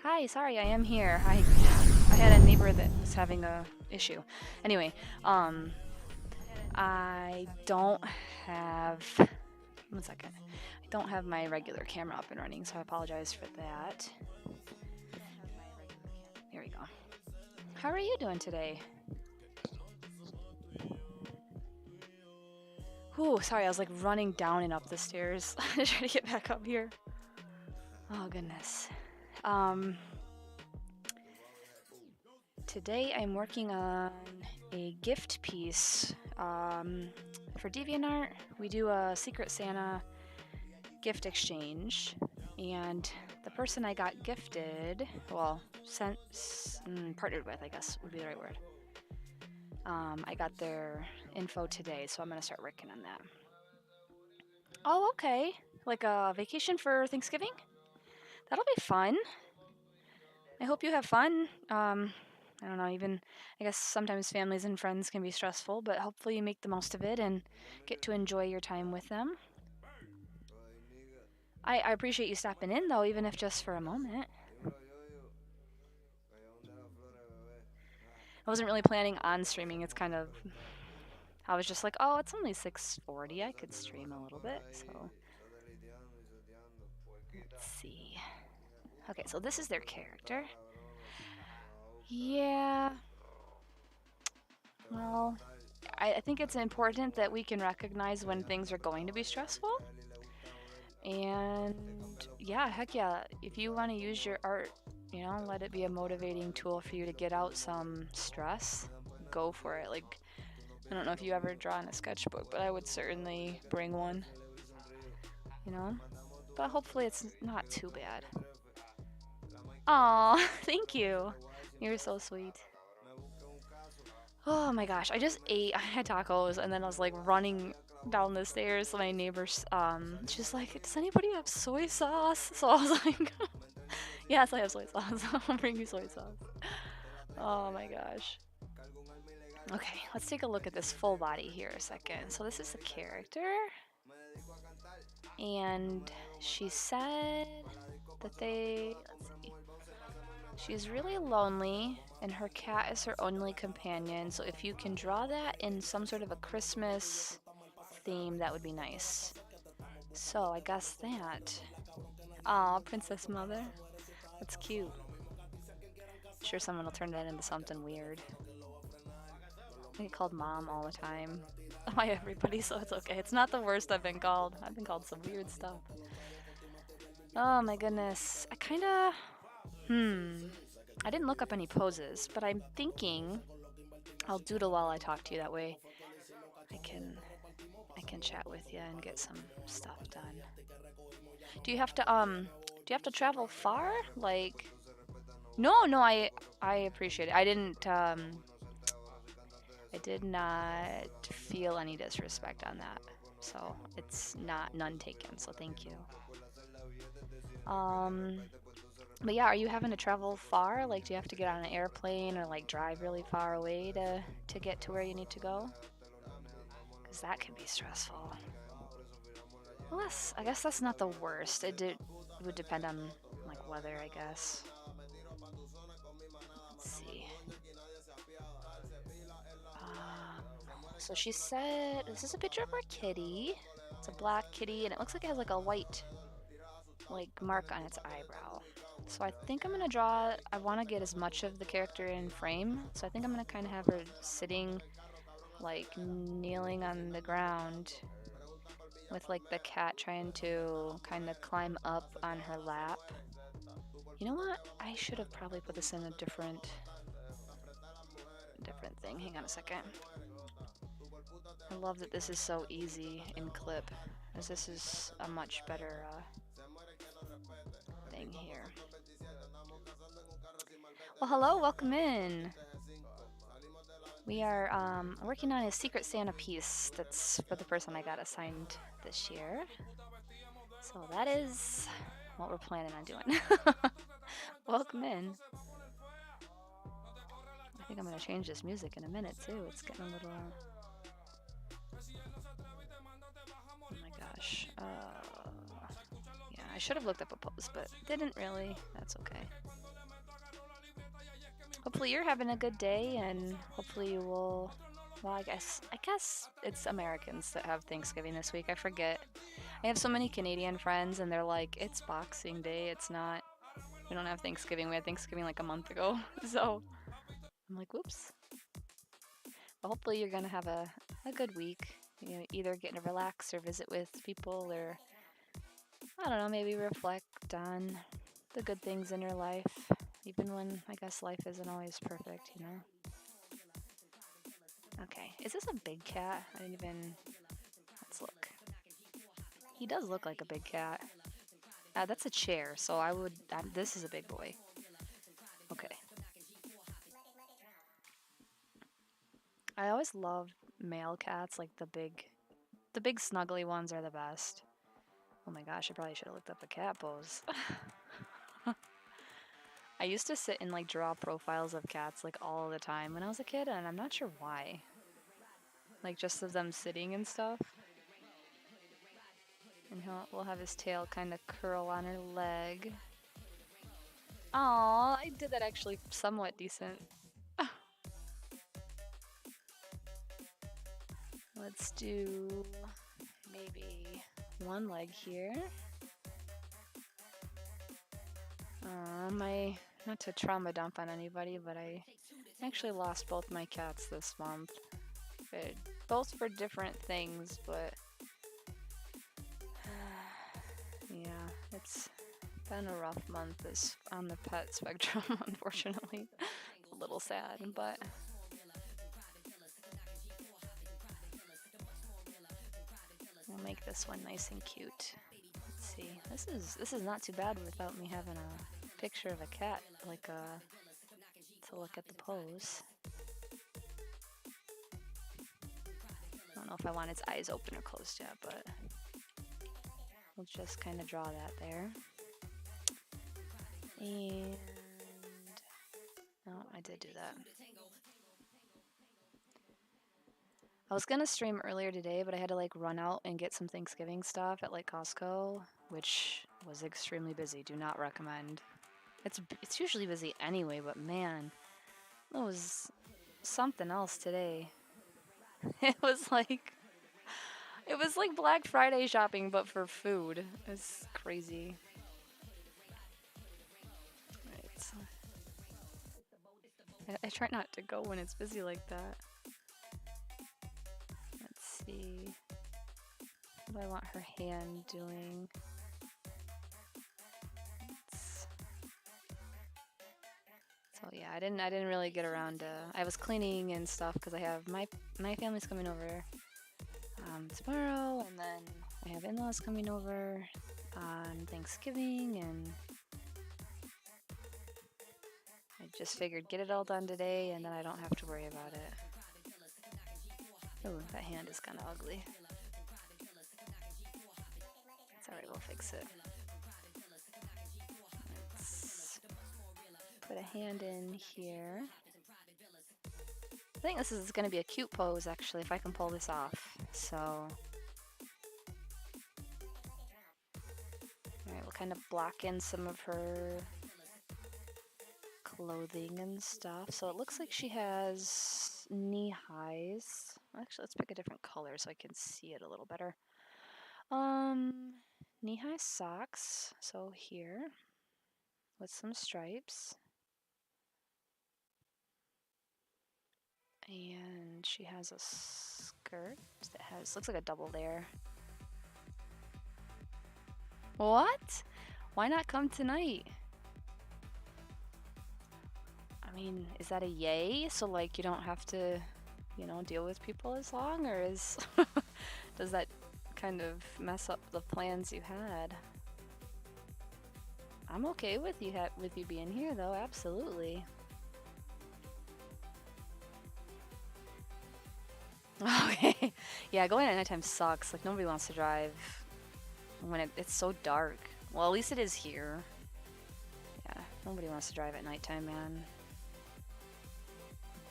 Hi, sorry, I am here. I had a neighbor that was having a issue. Anyway, um, I don't have. One second. I don't have my regular camera up and running, so I apologize for that. Here we go. How are you doing today? Whew, sorry, I was like running down and up the stairs to try to get back up here. Oh goodness. Um, Today I'm working on a gift piece. For DeviantArt, we do a Secret Santa gift exchange, and the person I got gifted, well, partnered with, I guess would be the right word. I got their info today, so I'm gonna start working on that. Oh, okay. Like a vacation for Thanksgiving? That'll be fun. I hope you have fun. I don't know, even I guess sometimes families and friends can be stressful, but hopefully you make the most of it and get to enjoy your time with them. I appreciate you stopping in though, even if just for a moment. I wasn't really planning on streaming. It's kind of I was just like, oh, it's only 6:40. I could stream a little bit. So let's see. Okay, so this is their character. Yeah. Well, I think it's important that we can recognize when things are going to be stressful. And yeah, heck yeah, if you want to use your art, let it be a motivating tool for you to get out some stress, go for it. Like, I don't know if you ever draw in a sketchbook, but I would certainly bring one, you know? But hopefully it's not too bad. Aw, thank you. You're so sweet. Oh my gosh, I just ate. I had tacos and then I was like running down the stairs. So my neighbor's she's like, "Does anybody have soy sauce?" So I was like, "Yes, I have soy sauce. I'll bring you soy sauce." Oh my gosh. Okay, let's take a look at this full body here a second. So this is the character, and she said that let's see, she's really lonely, and her cat is her only companion. So if you can draw that in some sort of a Christmas theme, that would be nice. So I guess that. Aw, Princess Mother. That's cute. I'm sure someone will turn that into something weird. I get called mom all the time by everybody, so it's okay. It's not the worst I've been called. I've been called some weird stuff. Oh my goodness. I didn't look up any poses, but I'm thinking I'll doodle while I talk to you. That way I can chat with you and get some stuff done. Do you have to travel far? Like, no, I appreciate it. I did not feel any disrespect on that. So it's none taken. So thank you. Um, but yeah, are you having to travel far? Like, do you have to get on an airplane or like drive really far away to get to where you need to go? Because that can be stressful. Well, I guess that's not the worst. Would depend on like weather, I guess. Let's see. So she said this is a picture of our kitty. It's a black kitty, and it looks like it has like a white like mark on its eyebrow. So I think I'm gonna draw. I want to get as much of the character in frame, so I think I'm gonna kind of have her sitting, like kneeling on the ground, with like the cat trying to kind of climb up on her lap. You know what? I should have probably put this in a different thing. Hang on a second. I love that this is so easy in clip, as this is a much better thing here. Well, hello, welcome in. We are working on a Secret Santa piece that's for the person I got assigned this year. So that is what we're planning on doing. Welcome in. I think I'm going to change this music in a minute too. It's getting a little... Oh my gosh. Yeah, I should have looked up a pose, but didn't really. That's okay. Hopefully you're having a good day, and hopefully you will... Well, I guess it's Americans that have Thanksgiving this week. I forget. I have so many Canadian friends, and they're like, it's Boxing Day. It's not. We don't have Thanksgiving. We had Thanksgiving like a month ago. So I'm like, whoops. But hopefully you're going to have a good week. You know, either getting to relax or visit with people, or I don't know, maybe reflect on the good things in your life, even when I guess life isn't always perfect, you know? Okay, is this a big cat? I didn't even... Let's look. He does look like a big cat. That's a chair, so I would... this is a big boy. Okay. I always love male cats, like the big snuggly ones are the best. Oh my gosh, I probably should have looked up a cat pose. I used to sit and like draw profiles of cats like all the time when I was a kid, and I'm not sure why. Like just of them sitting and stuff. And we'll have his tail kind of curl on her leg. Aw, I did that actually somewhat decent. Let's do maybe one leg here. Not to trauma dump on anybody, but I actually lost both my cats this month. Both for different things, but yeah, it's been a rough month on the pet spectrum, unfortunately. A little sad, but we'll make this one nice and cute. Let's see. This is not too bad without me having a picture of a cat, like to look at the pose. I don't know if I want its eyes open or closed yet, but we'll just kind of draw that there. And no, I did do that. I was gonna stream earlier today, but I had to like run out and get some Thanksgiving stuff at like Costco, which was extremely busy. Do not recommend. It's usually busy anyway, but man, it was something else today. It was like Black Friday shopping, but for food. It's crazy. Right. I try not to go when it's busy like that. Let's see. What do I want her hand doing? So yeah, I didn't really get around to. I was cleaning and stuff because I have my family's coming over tomorrow, and then I have in-laws coming over on Thanksgiving, and I just figured get it all done today, and then I don't have to worry about it. Oh, that hand is kind of ugly. It's alright, we'll fix it. Let's put a hand in here. I think this is going to be a cute pose, actually, if I can pull this off. So, alright, we'll kind of block in some of her clothing and stuff. So it looks like she has knee highs. Actually, let's pick a different color so I can see it a little better. Knee-high socks. So here, with some stripes. And she has a skirt that looks like a double layer. What? Why not come tonight? I mean, is that a yay? So like you don't have to, you know, deal with people as long, or is does that kind of mess up the plans you had? I'm okay with you being here though, absolutely. Yeah, going at nighttime sucks. Like, nobody wants to drive when it's so dark. Well, at least it is here. Yeah, nobody wants to drive at nighttime, man.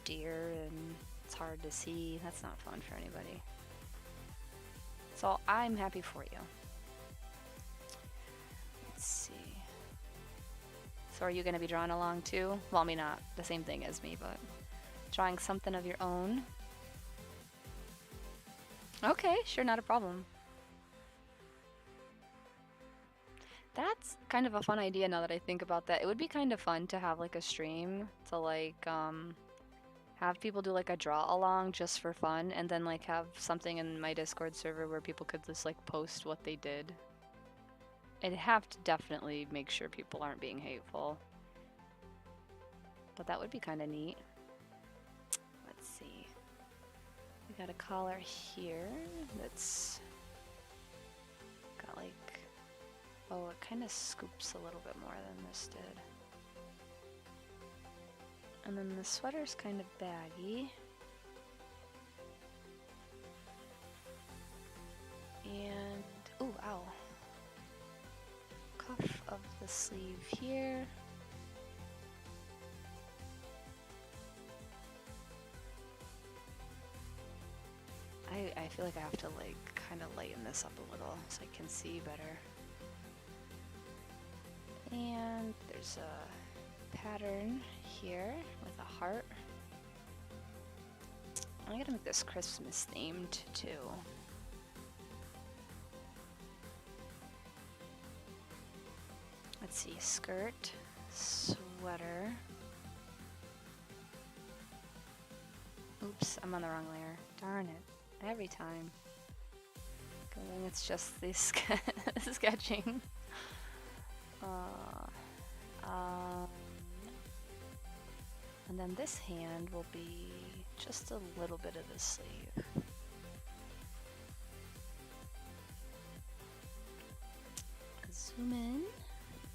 Deer, and it's hard to see. That's not fun for anybody. So I'm happy for you. Let's see. So are you going to be drawing along too? Well, I mean, not the same thing as me, but drawing something of your own. Okay, sure, not a problem. That's kind of a fun idea now that I think about that. It would be kind of fun to have like a stream to like have people do like a draw along just for fun, and then like have something in my Discord server where people could just like post what they did. I'd have to definitely make sure people aren't being hateful. But that would be kind of neat. Let's see. We got a collar here that's got like, oh, it kind of scoops a little bit more than this did. And then the sweater's kind of baggy. And, ooh, ow. Cuff of the sleeve here. I feel like I have to like kind of lighten this up a little so I can see better. And there's a pattern here with a heart. I'm gonna make this Christmas themed too. Let's see, skirt, sweater. Oops, I'm on the wrong layer. Darn it, every time. Good thing it's just the sketching. And then this hand will be just a little bit of the sleeve. Zoom in.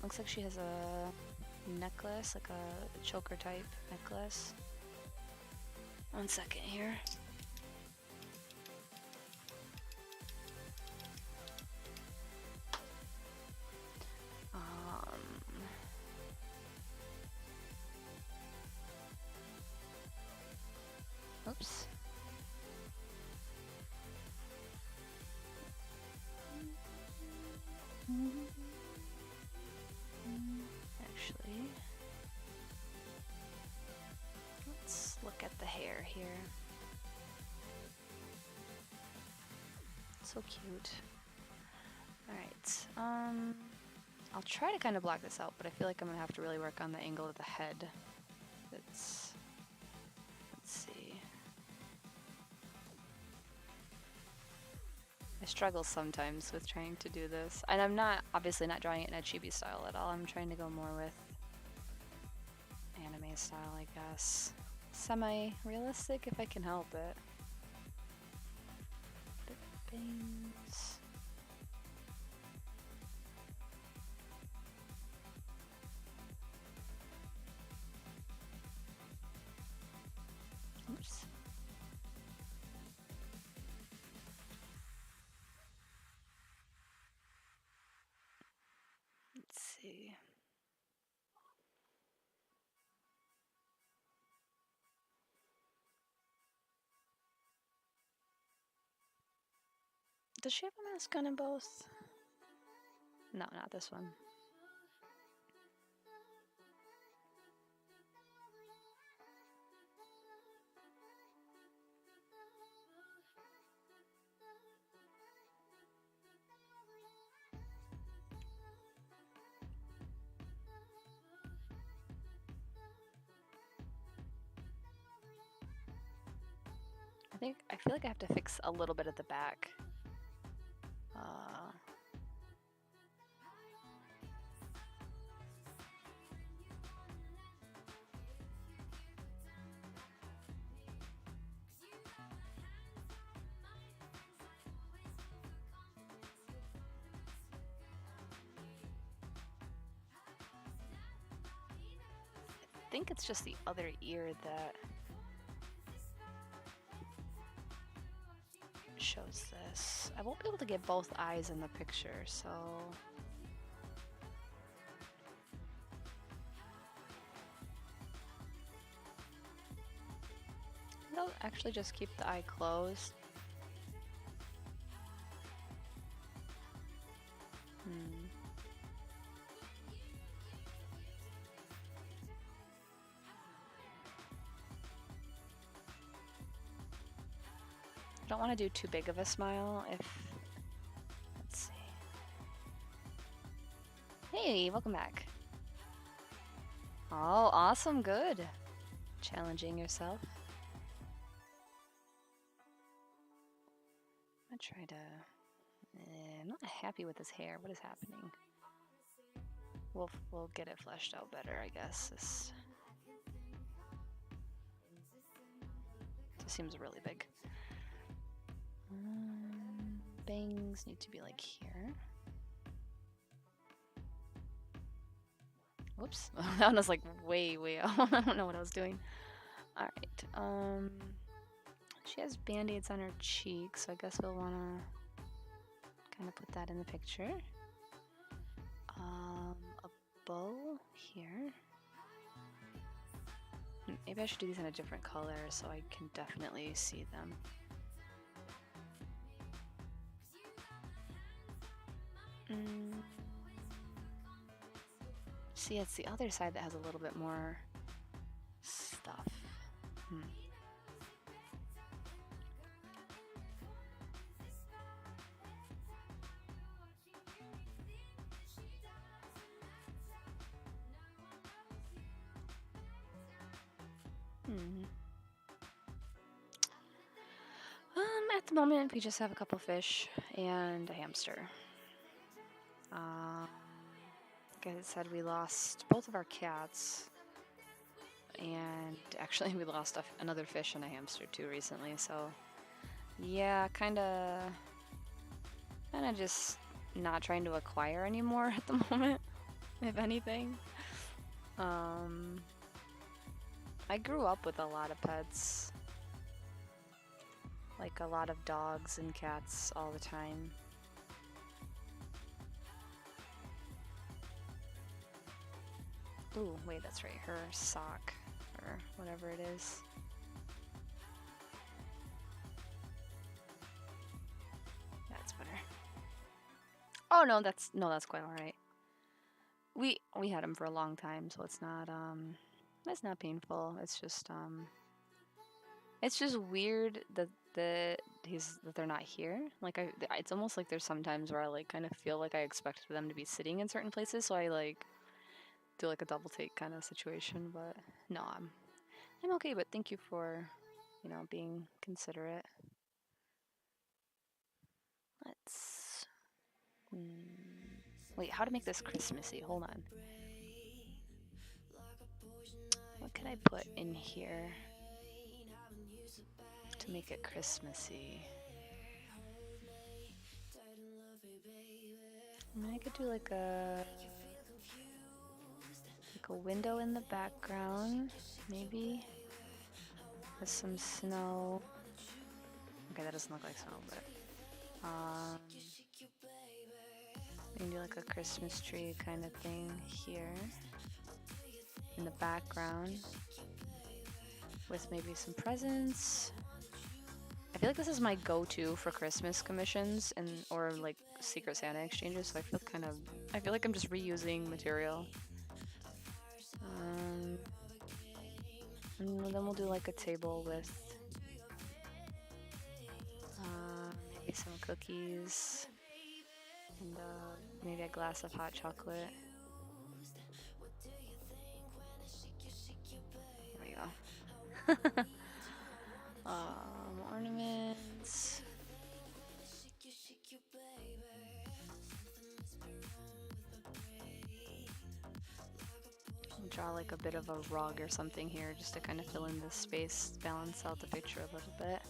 Looks like she has a necklace, like a choker type necklace. 1 second here. Oops. Actually, let's look at the hair here. So cute. Alright, I'll try to kind of block this out, but I feel like I'm gonna have to really work on the angle of the head. Let's see. I struggle sometimes with trying to do this. And I'm not, obviously not drawing it in a chibi style at all. I'm trying to go more with anime style, I guess. Semi-realistic if I can help it. Bit of bangs. Oops. Let's see. Does she have a mask on in both? No, not this one. I feel like I have to fix a little bit at the back. I think it's just the other ear that shows this. I won't be able to get both eyes in the picture, so... I'll actually just keep the eye closed. I don't want to do too big of a smile if... Let's see. Hey, welcome back. Oh, awesome, good. Challenging yourself. I'm gonna try to... I'm not happy with his hair. What is happening? We'll get it fleshed out better, I guess. This seems really big. Bangs need to be like here. Whoops. That one was like way out. I don't know what I was doing. Alright. She has band-aids on her cheeks, so I guess we'll want to kind of put that in the picture. A bow here. Maybe I should do these in a different color so I can definitely see them. See, it's the other side that has a little bit more stuff. At the moment, we just have a couple fish and a hamster. Like I said, we lost both of our cats, and actually we lost another fish and a hamster too recently, so yeah, kinda just not trying to acquire anymore at the moment, if anything. I grew up with a lot of pets, like a lot of dogs and cats all the time. Ooh, wait, that's right, her sock, or whatever it is. That's better. Oh no, that's quite alright. We had him for a long time, so it's not painful. It's just weird that they're not here. Like it's almost like there's sometimes where I like kind of feel like I expect for them to be sitting in certain places, so I like do like a double take kind of situation. But no, I'm okay. But thank you for, being considerate. Let's wait. How to make this Christmassy? Hold on. What can I put in here to make it Christmassy? I mean, I could do like a window in the background, maybe, with some snow. Okay, that doesn't look like snow, but we can do like a Christmas tree kind of thing here in the background with maybe some presents. I feel like this is my go-to for Christmas commissions or like Secret Santa exchanges, so I feel like I'm just reusing material. And then we'll do like a table with maybe some cookies and maybe a glass of hot chocolate. There we go. Ornaments. Draw like a bit of a rug or something here just to kind of fill in this space, balance out the picture a little bit.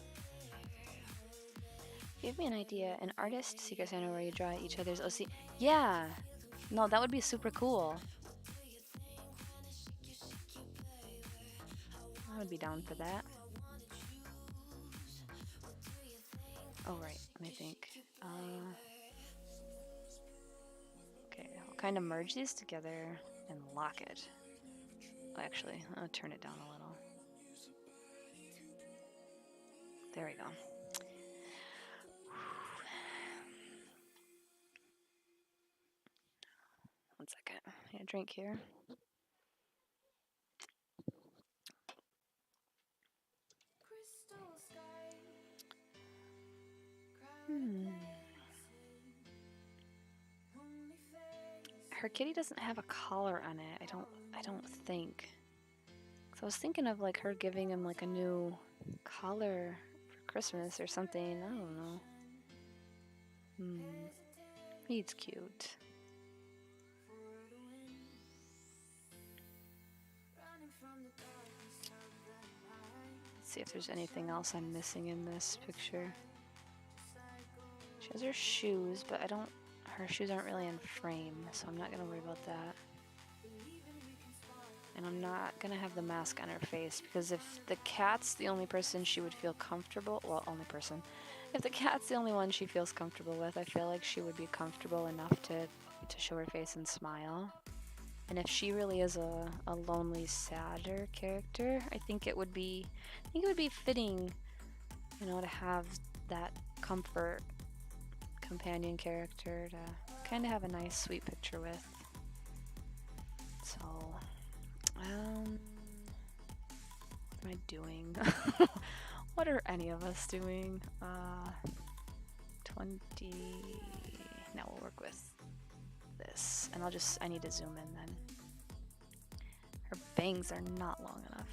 Give me an idea. An artist Secret Santa where you draw each other's OC. Yeah! No, that would be super cool. I would be down for that. Oh, right. Let me think. Okay, I'll kind of merge these together and lock it. Actually, I'll turn it down a little. There we go. One second. I drink here. Her kitty doesn't have a collar on it. I don't think. So I was thinking of like her giving him like a new collar for Christmas or something. I don't know. He's cute. Let's see if there's anything else I'm missing in this picture. She has her shoes, but her shoes aren't really in frame, so I'm not gonna worry about that. And I'm not gonna have the mask on her face, because if the cat's the only person she would feel comfortable, well, only person, if the cat's the only one she feels comfortable with, I feel like she would be comfortable enough to show her face and smile. And if she really is a lonely, sadder character, I think it would be fitting, you know, to have that comfort companion character to kind of have a nice, sweet picture with. So, what am I doing? What are any of us doing? 20. Now we'll work with this, and I need to zoom in then. Her bangs are not long enough.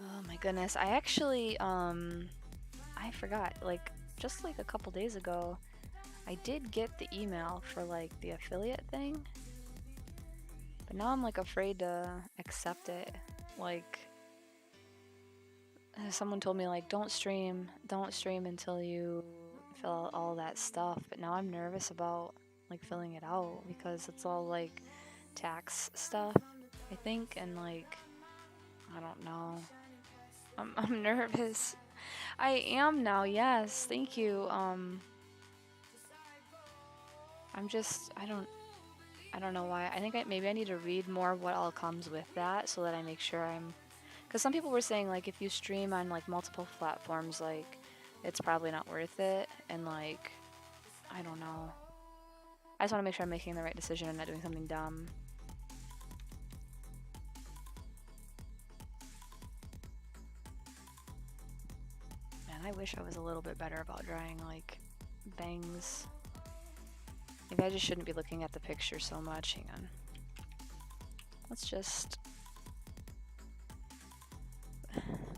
Oh my goodness, I actually, I forgot, like, just like a couple days ago, I did get the email for like the affiliate thing, but now I'm like afraid to accept it. Like, someone told me like, don't stream until you fill out all that stuff, but now I'm nervous about like filling it out because it's all like tax stuff, I think, and like, I don't know. I'm nervous. I am now, yes, thank you. I don't know why. I think maybe I need to read more of what all comes with that so that I make sure because some people were saying like if you stream on like multiple platforms, like it's probably not worth it, and like, I don't know. I just want to make sure I'm making the right decision and not doing something dumb. Man, I wish I was a little bit better about drawing like bangs. Maybe I just shouldn't be looking at the picture so much. Hang on. Let's just...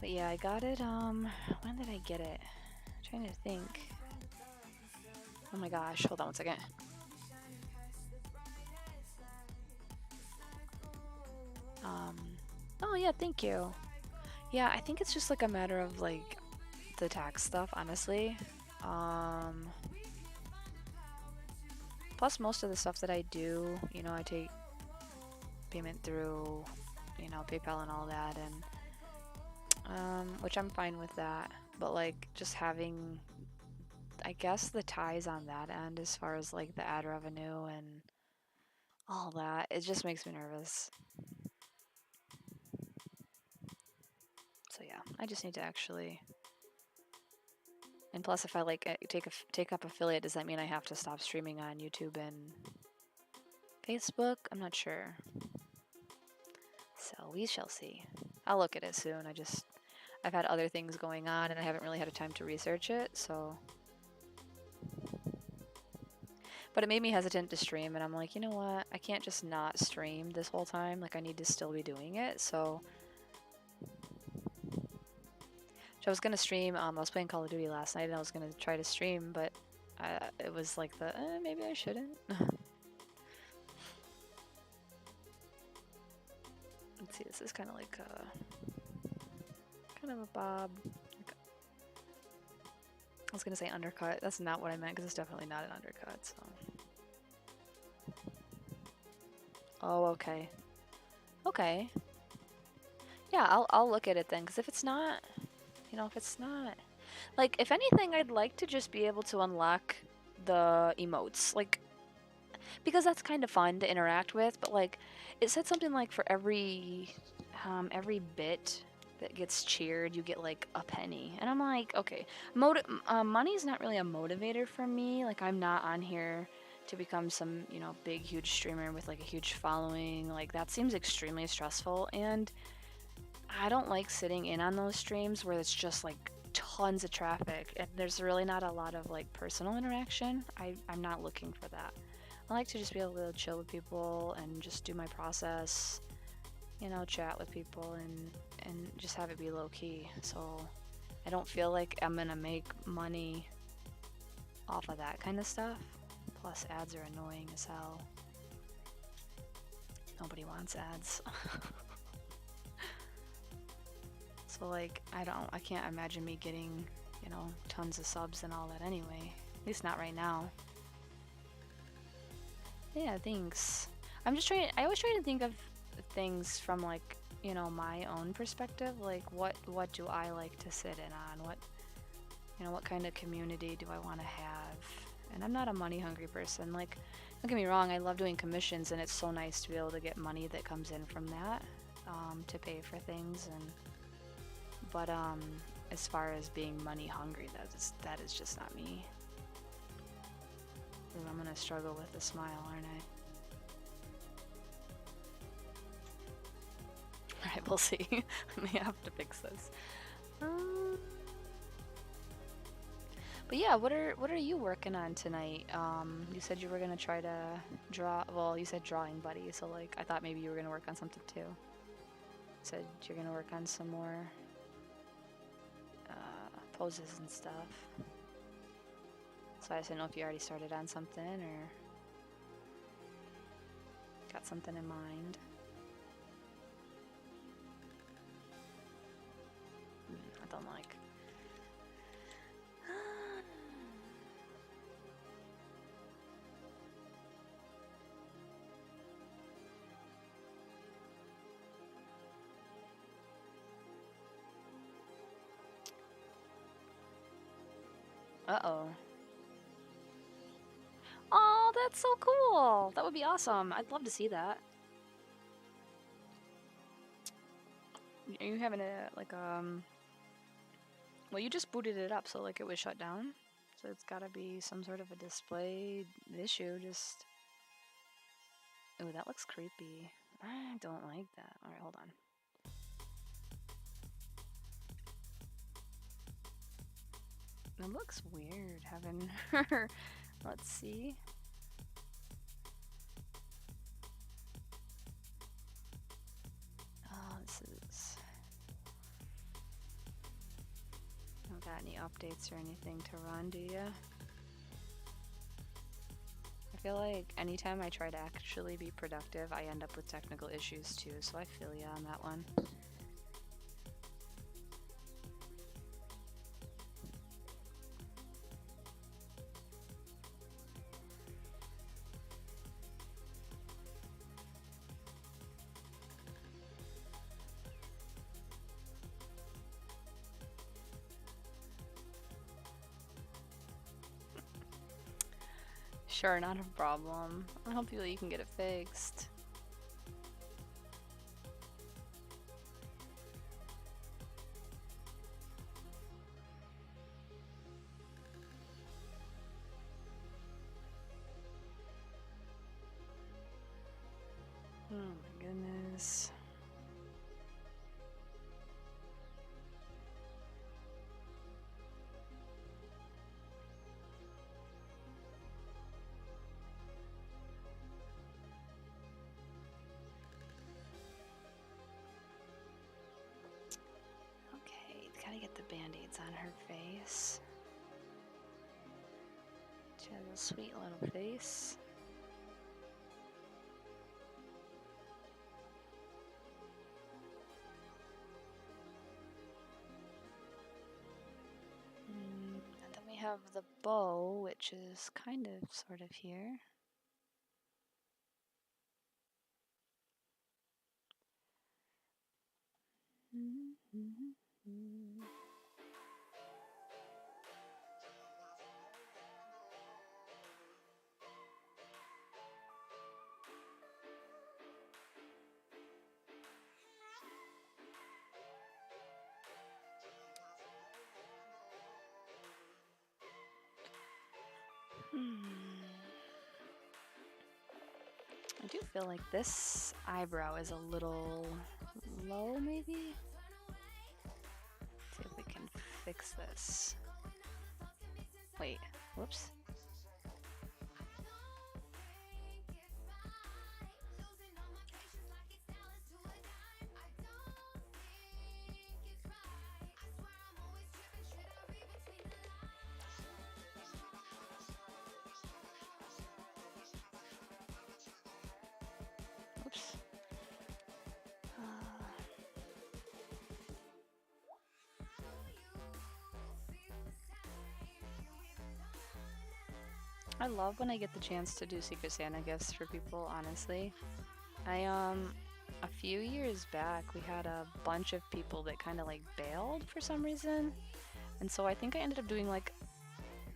But yeah, I got it, when did I get it? I'm trying to think. Oh my gosh, hold on one second. Oh yeah, thank you. Yeah, I think it's just like a matter of like the tax stuff, honestly. Plus most of the stuff that I do, you know, I take payment through, you know, PayPal and all that, and which I'm fine with that, but like just having, I guess, the ties on that end as far as like the ad revenue and all that, it just makes me nervous. So yeah, I just need to actually, and plus if I like take up affiliate, does that mean I have to stop streaming on YouTube and Facebook? I'm not sure. So we shall see. I'll look at it soon. I've had other things going on and I haven't really had a time to research it, so. But it made me hesitant to stream, and I'm like, you know what? I can't just not stream this whole time. Like, I need to still be doing it, so. I was gonna stream, I was playing Call of Duty last night and I was gonna try to stream, but it was like maybe I shouldn't. Let's see, this is kind of like kind of a bob. I was gonna say undercut. That's not what I meant, because it's definitely not an undercut, so. Oh, okay. Okay. Yeah, I'll look at it then, because if it's not, if it's not, like, if anything, I'd like to just be able to unlock the emotes, like, because that's kind of fun to interact with. But like, it said something like for every bit that gets cheered, you get like a penny, and I'm like, okay, money's not really a motivator for me. Like, I'm not on here to become some big huge streamer with like a huge following. Like, that seems extremely stressful, and I don't like sitting in on those streams where it's just like tons of traffic and there's really not a lot of like personal interaction. I'm not looking for that. I like to just be able to chill with people and just do my process, chat with people and just have it be low key. So I don't feel like I'm gonna make money off of that kind of stuff. Plus ads are annoying as hell. Nobody wants ads. So like I can't imagine me getting, tons of subs and all that anyway. At least not right now. Yeah, thanks. I always try to think of things from like, my own perspective. Like what do I like to sit in on? What kind of community do I want to have? And I'm not a money hungry person. Like, don't get me wrong, I love doing commissions and it's so nice to be able to get money that comes in from that, to pay for things. But as far as being money hungry, that is just not me. Ooh, I'm gonna struggle with a smile, aren't I? Alright, we'll see. I may have to fix this. But yeah, what are you working on tonight? You said you were gonna try to draw. Well, you said drawing, buddy. So like, I thought maybe you were gonna work on something too. Said you're gonna work on some more poses and stuff. So I just didn't know if you already started on something or got something in mind. I don't like. Uh-oh. Oh, that's so cool. That would be awesome. I'd love to see that. Are you having a like well, you just booted it up, so like it was shut down. So it's gotta be some sort of a display issue. Just, oh, that looks creepy. I don't like that. All right, hold on. It looks weird having her. Let's see. Oh, this is. Don't got any updates or anything to run, do ya? I feel like anytime I try to actually be productive, I end up with technical issues too, so I feel ya on that one. Sure, not a problem. I hope you can get it fixed. Oh my goodness. Okay, gotta get the band-aids on her face. She has a sweet little face. And then we have the bow, which is kind of sort of here. I do feel like this eyebrow is a little low, maybe? See if we can fix this. Wait, whoops. Oops. I love when I get the chance to do Secret Santa gifts for people, honestly. A few years back, we had a bunch of people that kind of like bailed for some reason. And so I think I ended up doing like,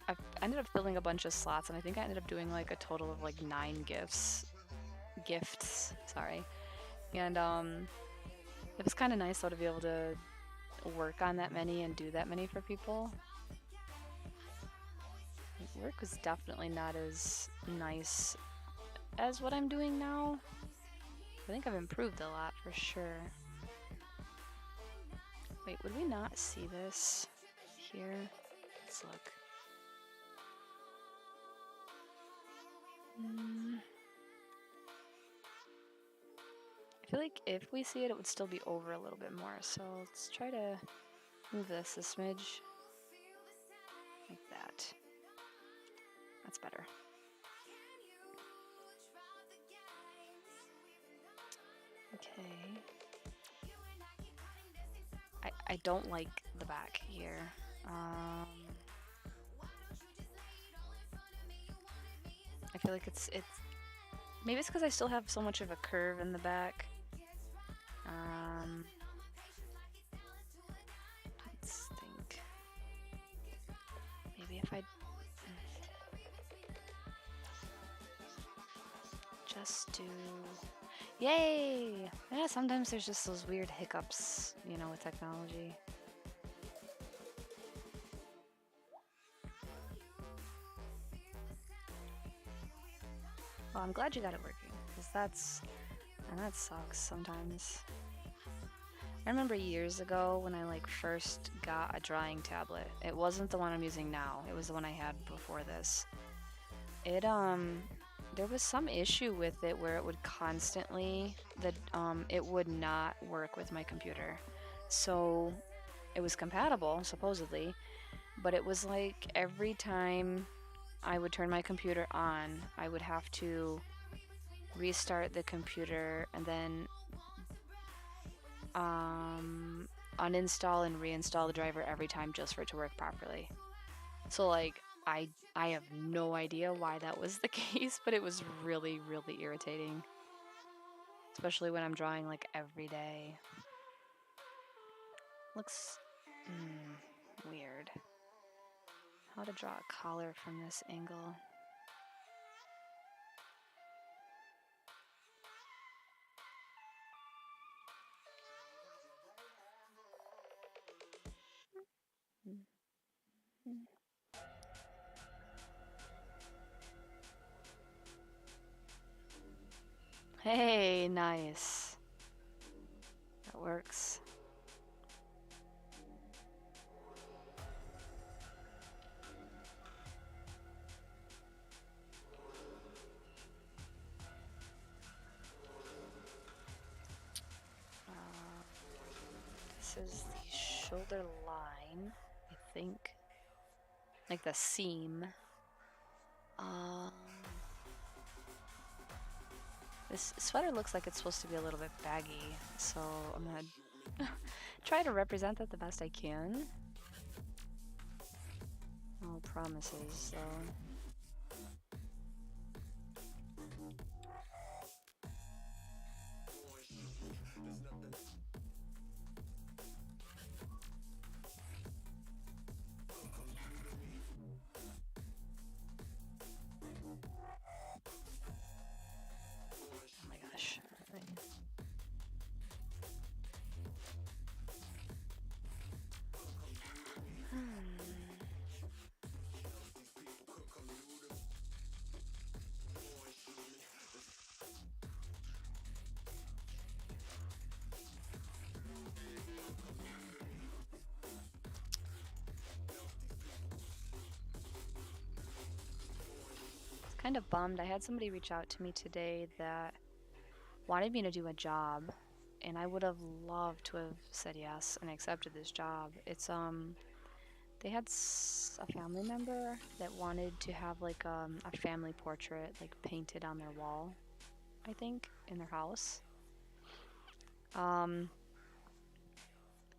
I ended up filling a bunch of slots, and I think I ended up doing like a total of like 9 gifts, sorry. And it was kind of nice though to be able to work on that many and do that many for people. Work was definitely not as nice as what I'm doing now. I think I've improved a lot for sure. Wait, would we not see this here? Let's look. I feel like if we see it, it would still be over a little bit more. So let's try to move this a smidge. Like that. That's better. Okay. I don't like the back here. I feel like it's maybe it's because I still have so much of a curve in the back. Let's think. Maybe if I just do... Yay! Yeah, sometimes there's just those weird hiccups, you know, with technology. Well, I'm glad you got it working, because that sucks sometimes. I remember years ago when I like first got a drawing tablet. It wasn't the one I'm using now. It was the one I had before this. There was some issue with it where it would constantly it would not work with my computer. So it was compatible supposedly, but it was like every time I would turn my computer on, I would have to restart the computer and then uninstall and reinstall the driver every time just for it to work properly. So like I have no idea why that was the case, but it was really, really irritating. Especially when I'm drawing like every day. Looks weird. How to draw a collar from this angle. Hey, nice. That works. This is the shoulder line, I think. Like the seam. This sweater looks like it's supposed to be a little bit baggy, so I'm gonna try to represent that the best I can. No promises, though. kind of bummed. I had somebody reach out to me today that wanted me to do a job, and I would have loved to have said yes and accepted this job. They had a family member that wanted to have like a family portrait like painted on their wall, I think, in their house. Um,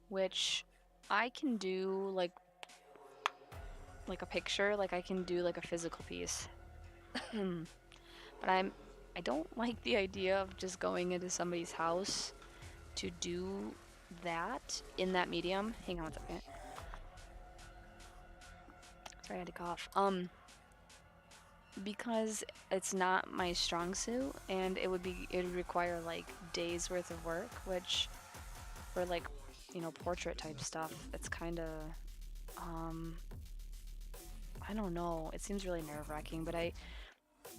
which I can do like a picture, like I can do like a physical piece. But I don't like the idea of just going into somebody's house to do that in that medium. Hang on one second. Sorry, I had to cough. Because it's not my strong suit, and it would require like days worth of work, which for like, portrait type stuff, it's kind of, um, I don't know. It seems really nerve-wracking, but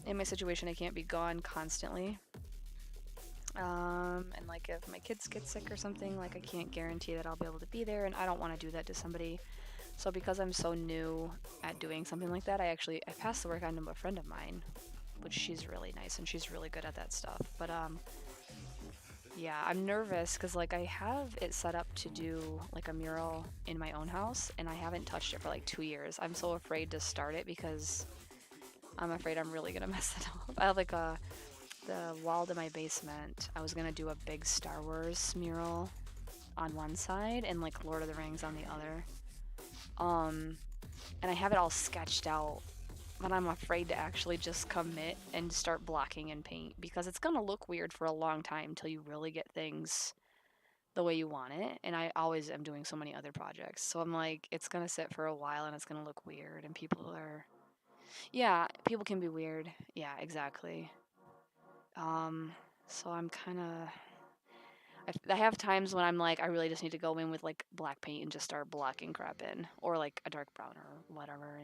in my situation, I can't be gone constantly. And like if my kids get sick or something, like I can't guarantee that I'll be able to be there, and I don't want to do that to somebody. So because I'm so new at doing something like that, I passed the work on to a friend of mine, which she's really nice and she's really good at that stuff. But yeah, I'm nervous because like I have it set up to do like a mural in my own house, and I haven't touched it for like 2 years. I'm so afraid to start it because I'm afraid I'm really gonna mess it up. I have like the wall to my basement. I was gonna do a big Star Wars mural on one side and like Lord of the Rings on the other. And I have it all sketched out, but I'm afraid to actually just commit and start blocking in paint because it's gonna look weird for a long time until you really get things the way you want it. And I always am doing so many other projects, so I'm like, it's gonna sit for a while and it's gonna look weird, and yeah, people can be weird. Yeah, exactly. So I'm kind of I have times when I'm like, I really just need to go in with like black paint and just start blocking crap in, or like a dark brown or whatever.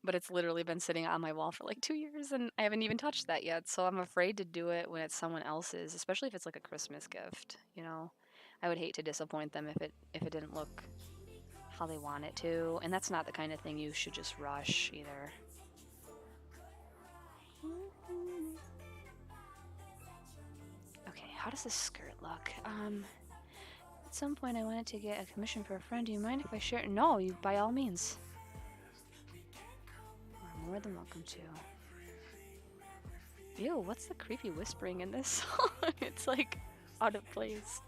But it's literally been sitting on my wall for like 2 years, and I haven't even touched that yet. So I'm afraid to do it when it's someone else's, especially if it's like a Christmas gift. I would hate to disappoint them if it didn't look how they want it to, and that's not the kind of thing you should just rush either. Okay, how does this skirt look? At some point I wanted to get a commission for a friend. Do you mind if I share? No, you by all means. You're more than welcome to. Ew, what's the creepy whispering in this song? It's like out of place.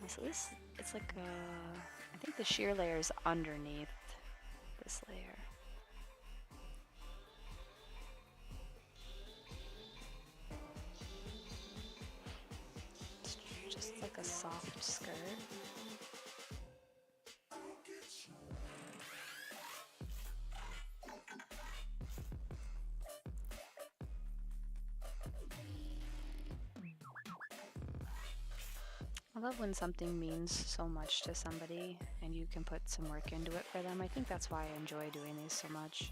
So it's like I think the sheer layer is underneath this layer. It's just like a soft skirt. I love when something means so much to somebody and you can put some work into it for them. I think that's why I enjoy doing these so much.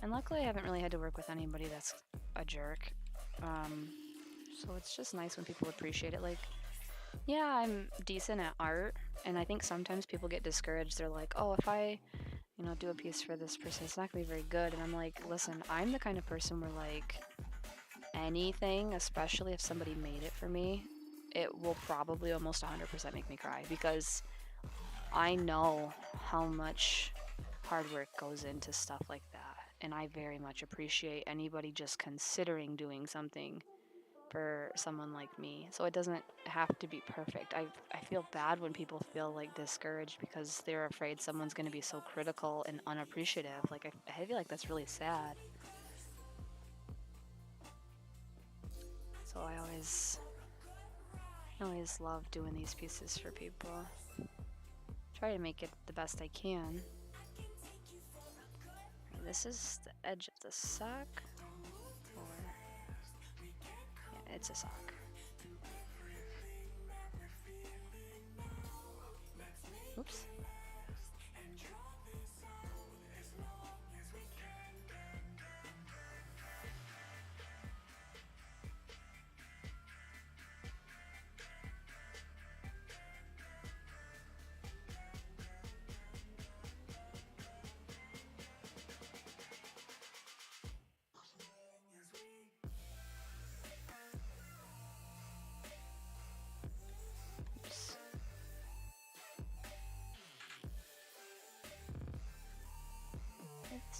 And luckily I haven't really had to work with anybody that's a jerk. So it's just nice when people appreciate it. Like, yeah, I'm decent at art, and I think sometimes people get discouraged. They're like, oh, if I, do a piece for this person, it's not gonna be very good. And I'm like, listen, I'm the kind of person where like anything, especially if somebody made it for me, it will probably almost 100% make me cry because I know how much hard work goes into stuff like that. And I very much appreciate anybody just considering doing something for someone like me. So it doesn't have to be perfect. I feel bad when people feel like discouraged because they're afraid someone's going to be so critical and unappreciative. Like I feel like that's really sad. So I always love doing these pieces for people. Try to make it the best I can. This is the edge of the sock. Yeah, it's a sock. Oops.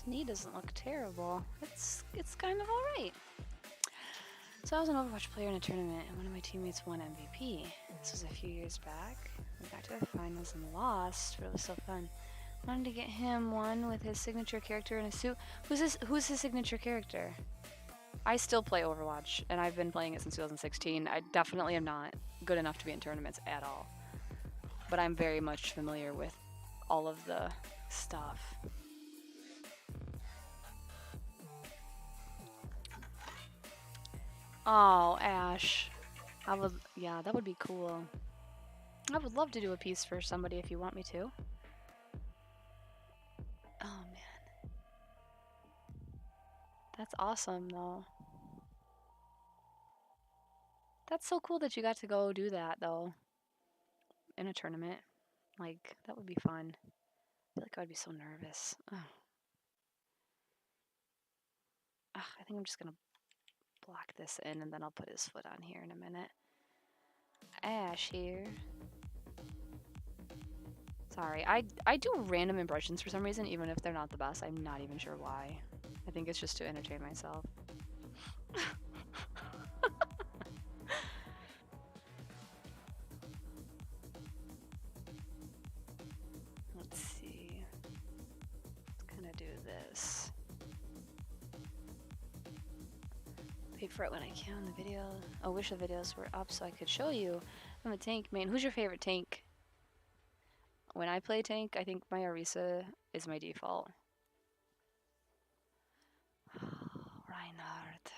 knee doesn't look terrible. It's kind of alright. So I was an Overwatch player in a tournament, and one of my teammates won MVP. This was a few years back. We got to the finals and lost, but it was so fun. Wanted to get him one with his signature character in a suit. Who's his signature character? I still play Overwatch, and I've been playing it since 2016. I definitely am not good enough to be in tournaments at all. But I'm very much familiar with all of the stuff. Oh, Ash. Yeah, that would be cool. I would love to do a piece for somebody if you want me to. Oh, man. That's awesome, though. That's so cool that you got to go do that, though. In a tournament. Like, that would be fun. I feel like I would be so nervous. Ugh. I think I'm just gonna block this in and then I'll put his foot on here in a minute. Ash here. Sorry, I do random impressions for some reason, even if they're not the best. I'm not even sure why. I think it's just to entertain myself. Let's see. Let's kind of do this. Wait for it when I can on the video. I wish the videos were up so I could show you. I'm a tank main. Who's your favorite tank? When I play tank, I think my Orisa is my default. Reinhardt.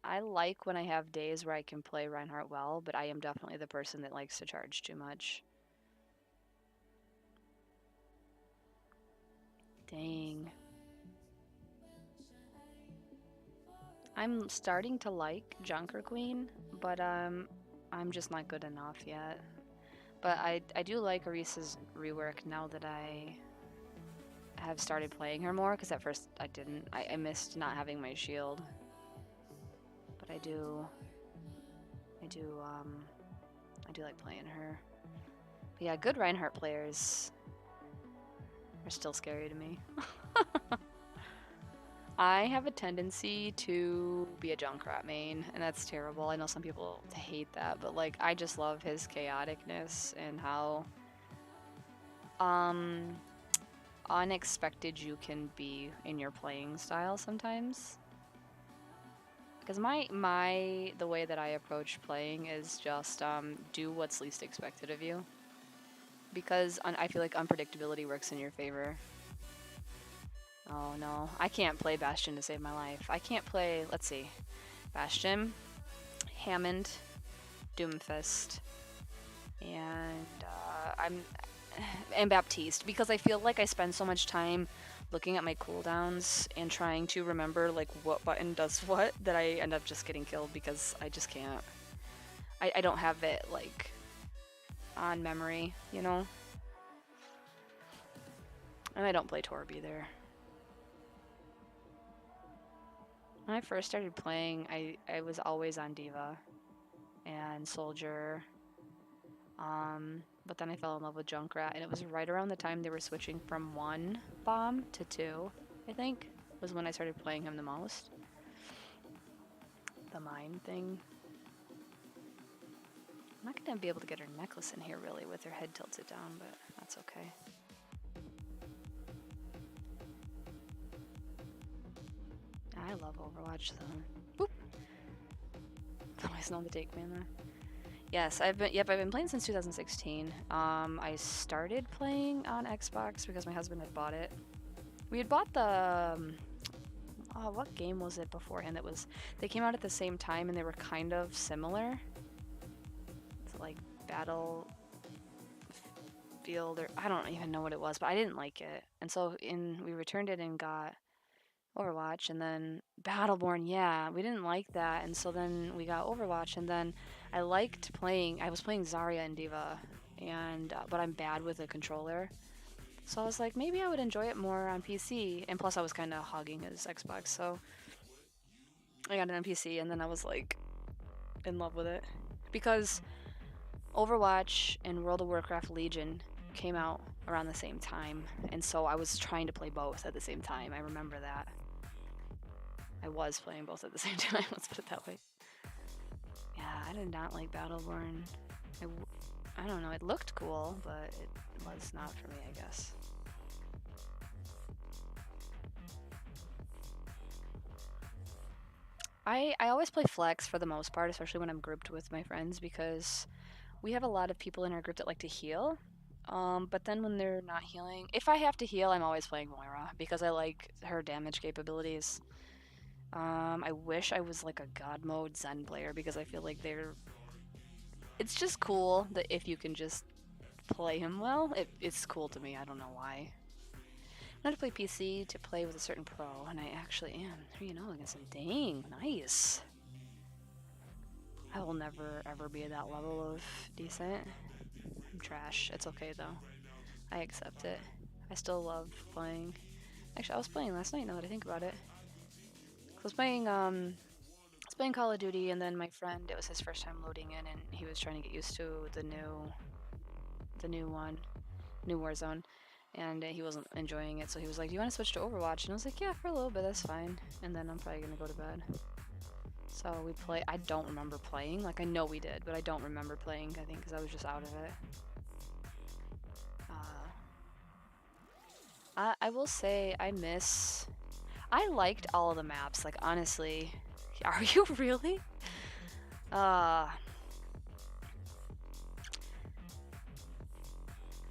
I like when I have days where I can play Reinhardt well, but I am definitely the person that likes to charge too much. Dang. I'm starting to like Junker Queen, but I'm just not good enough yet. But I do like Orisa's rework now that I have started playing her more, because at first I didn't. I missed not having my shield. But I do like playing her. But yeah, good Reinhardt players are still scary to me. I have a tendency to be a Junkrat main, and that's terrible. I know some people hate that, but like I just love his chaoticness and how unexpected you can be in your playing style sometimes. Because the way that I approach playing is just do what's least expected of you. Because I feel like unpredictability works in your favor. Oh no, I can't play Bastion to save my life. I can't play, let's see, Bastion, Hammond, Doomfist, and Baptiste, because I feel like I spend so much time looking at my cooldowns and trying to remember like what button does what that I end up just getting killed because I just can't. I don't have it like on memory, you know? And I don't play Torb either. When I first started playing, I was always on Diva and Soldier. But then I fell in love with Junkrat, and it was right around the time they were switching from 1 bomb to 2, I think, was when I started playing him the most. The mine thing. I'm not gonna be able to get her necklace in here really with her head tilted down, but that's okay. I love Overwatch though. Whoop! Always know the take man there. Yes, I've been playing since 2016. I started playing on Xbox because my husband had bought it. We had bought the what game was it beforehand? They came out at the same time and they were kind of similar. It's like Battlefield or I don't even know what it was, but I didn't like it. And so we returned it and got Overwatch, and then Battleborn, yeah, we didn't like that, and so then we got Overwatch, and then I was playing Zarya and Diva, and but I'm bad with a controller, so I was like, maybe I would enjoy it more on PC, and plus I was kind of hogging his Xbox, so I got it on PC, and then I was like, in love with it, because Overwatch and World of Warcraft Legion came out around the same time, and so I was trying to play both at the same time. I remember that. I was playing both at the same time, let's put it that way. Yeah, I did not like Battleborn. I don't know, it looked cool, but it was not for me, I guess. I always play Flex for the most part, especially when I'm grouped with my friends, because we have a lot of people in our group that like to heal. But then when they're not healing, if I have to heal, I'm always playing Moira because I like her damage capabilities. I wish I was like a God mode Zen player because I feel like it's just cool that if you can just play him well, it's cool to me. I don't know why. I have to play PC to play with a certain pro, and I actually am 3-0 against him. Dang, nice. I will never ever be at that level of decent. I'm trash. It's okay though. I accept it. I still love playing. Actually, I was playing last night now that I think about it. I was playing Call of Duty, and then my friend, it was his first time loading in, and he was trying to get used to the new Warzone, and he wasn't enjoying it, so he was like, "Do you want to switch to Overwatch?" And I was like, "Yeah, for a little bit, that's fine." And then I'm probably gonna go to bed. So we play. I don't remember playing. Like I know we did, but I don't remember playing. I think because I was just out of it. I will say I liked all of the maps. Like honestly, are you really?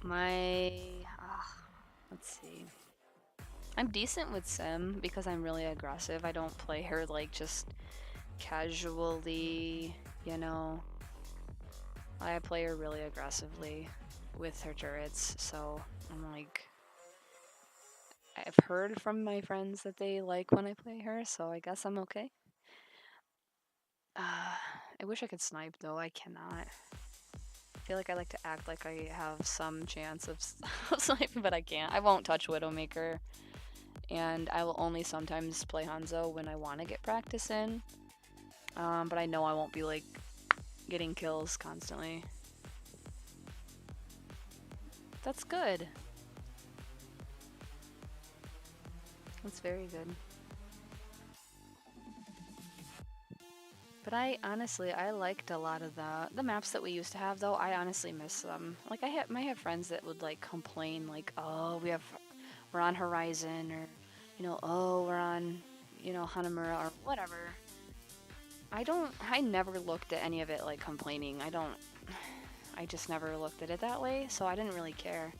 My let's see. I'm decent with Sim because I'm really aggressive. I don't play her like just casually, you know. I play her really aggressively with her turrets, so I'm like, I've heard from my friends that they like when I play her, so I guess I'm okay. I wish I could snipe though, I cannot. I feel like I like to act like I have some chance of sniping, but I can't. I won't touch Widowmaker, and I will only sometimes play Hanzo when I want to get practice in. But I know I won't be like getting kills constantly. That's good. That's very good. But I honestly, I liked a lot of the maps that we used to have though. I honestly miss them. Like I have friends that would like complain like, "Oh, we're on Horizon," or "Oh, we're on, Hanamura," or whatever. I never looked at any of it like complaining. I just never looked at it that way, so I didn't really care.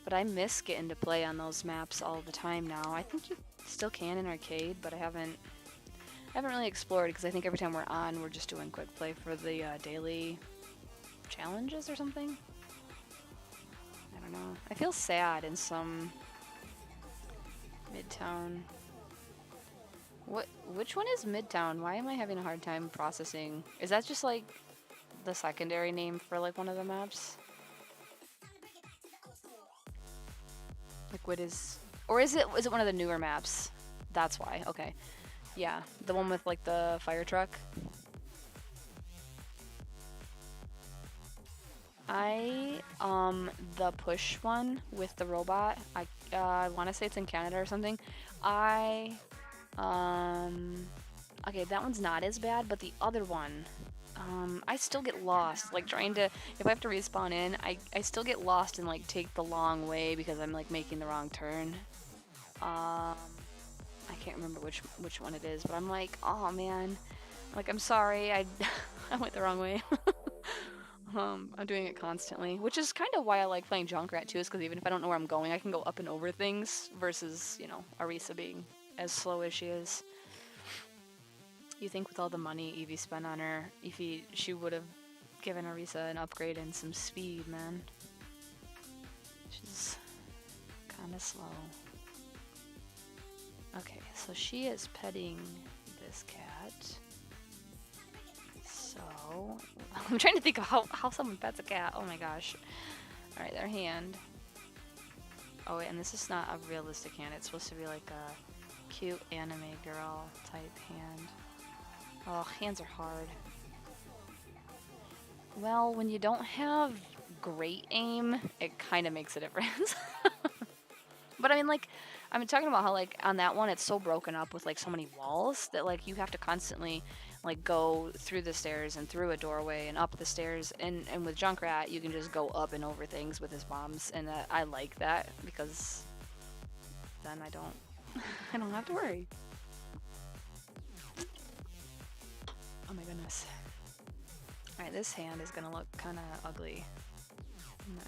But I miss getting to play on those maps all the time now. I think you still can in arcade, but I haven't really explored because I think every time we're on, we're just doing quick play for the daily challenges or something. I don't know. I feel sad in some Midtown. Which one is Midtown? Why am I having a hard time processing? Is that just like the secondary name for like one of the maps? Like what is, or is it one of the newer maps? That's why. Okay. Yeah, the one with like the fire truck. The push one with the robot. I want to say it's in Canada or something. Okay, that one's not as bad, but the other one, I still get lost. Like trying to, if I have to respawn in, I still get lost and like take the long way because I'm like making the wrong turn. I can't remember which one it is, but I'm like, oh man, like I'm sorry, I went the wrong way. I'm doing it constantly, which is kind of why I like playing Junkrat too, is because even if I don't know where I'm going, I can go up and over things versus, Arisa being as slow as she is. You think with all the money Evie spent on her, she would have given Arisa an upgrade and some speed, man. She's kind of slow. Okay, so she is petting this cat. So, I'm trying to think of how someone pets a cat. Oh my gosh. Alright, their hand. Oh wait, and this is not a realistic hand. It's supposed to be like a cute anime girl type hand. Oh, hands are hard. Well, when you don't have great aim, it kind of makes a difference. But I mean, like, I'm talking about how, like, on that one, it's so broken up with, like, so many walls that, like, you have to constantly, like, go through the stairs and through a doorway and up the stairs. And with Junkrat, you can just go up and over things with his bombs. And I like that because then I don't, I don't have to worry. Oh my goodness. Alright, this hand is gonna look kind of ugly.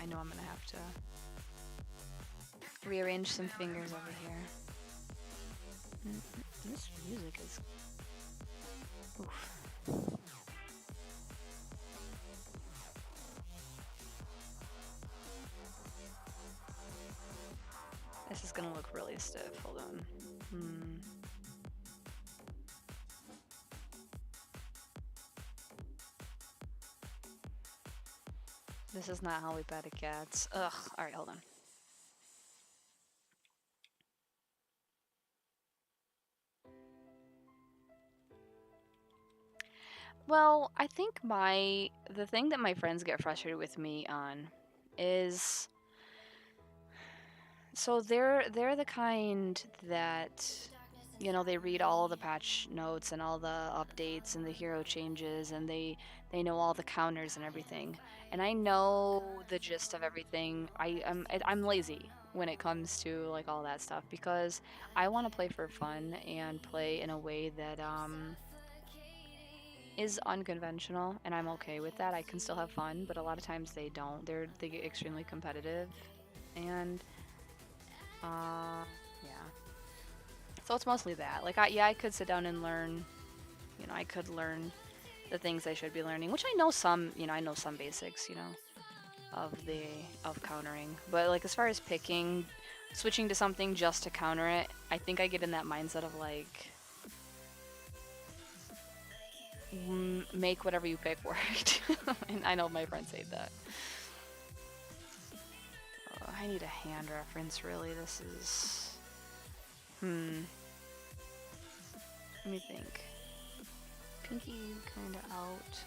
I know I'm gonna have to rearrange some fingers over here. This music is... Oof. This is gonna look really stiff. Hold on. This is not how we pet cats. Ugh. Alright, hold on. Well, I think the thing that my friends get frustrated with me on is, so they're the kind that, you know, they read all the patch notes and all the updates and the hero changes, and they know all the counters and everything. And I know the gist of everything. I'm lazy when it comes to like all that stuff because I want to play for fun and play in a way that is unconventional, and I'm okay with that. I can still have fun, but a lot of times they don't. They get extremely competitive, and yeah. So it's mostly that. Like, I could sit down and learn. You know, I could learn the things I should be learning, which I know some. You know, I know some basics. You know, of countering, but like as far as picking, switching to something just to counter it, I think I get in that mindset of like, make whatever you pick work. And I know my friends hate that. I need a hand reference, really. This is... Let me think. Pinky kinda out.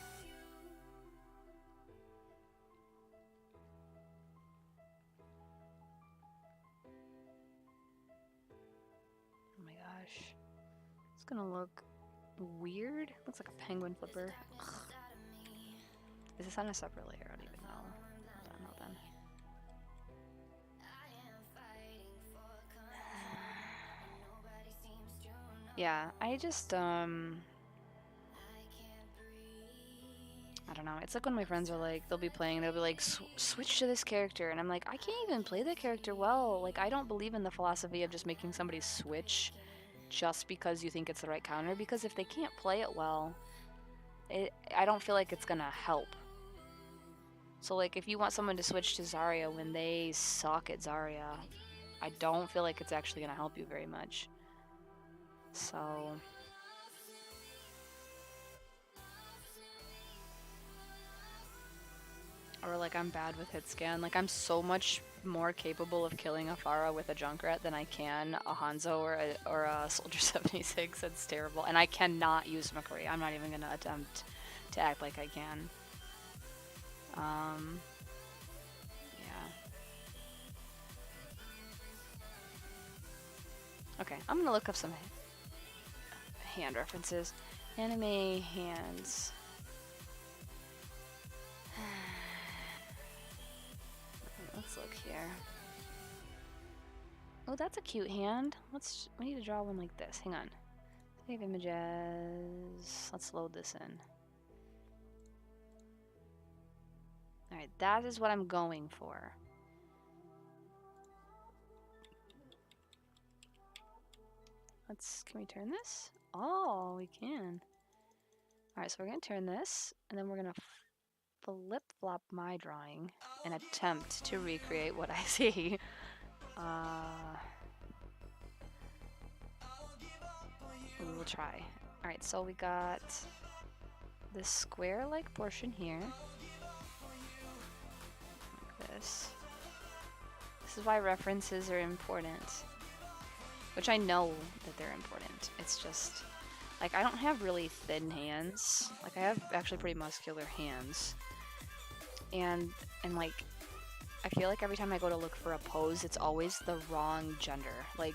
Oh my gosh. It's gonna look weird. Looks like a penguin flipper. Ugh. Is this on a separate layer? I don't even know. Hold on. Yeah, I just, I don't know. It's like when my friends are like, they'll be playing, they'll be like, switch to this character. And I'm like, I can't even play that character well. Like, I don't believe in the philosophy of just making somebody switch just because you think it's the right counter. Because if they can't play it well, I don't feel like it's gonna help. So, like, if you want someone to switch to Zarya when they suck at Zarya, I don't feel like it's actually gonna help you very much. So... Or like I'm bad with hit scan. Like I'm so much more capable of killing a Pharah with a Junkrat than I can a Hanzo or a Soldier 76. It's terrible. And I cannot use McCree. I'm not even gonna attempt to act like I can. Yeah. Okay, I'm gonna look up some hand references. Anime hands. Let's look here. Oh, that's a cute hand. We need to draw one like this. Hang on. Save images. Let's load this in. Alright, that is what I'm going for. Can we turn this? Oh, we can. Alright, so we're gonna turn this, and then we're gonna flip-flop my drawing and attempt to recreate what I see. We will try. Alright, so we got this square-like portion here. Like this. This is why references are important. Which I know that they're important. It's just, like, I don't have really thin hands. Like, I have actually pretty muscular hands. and like I feel like every time I go to look for a pose, it's always the wrong gender. Like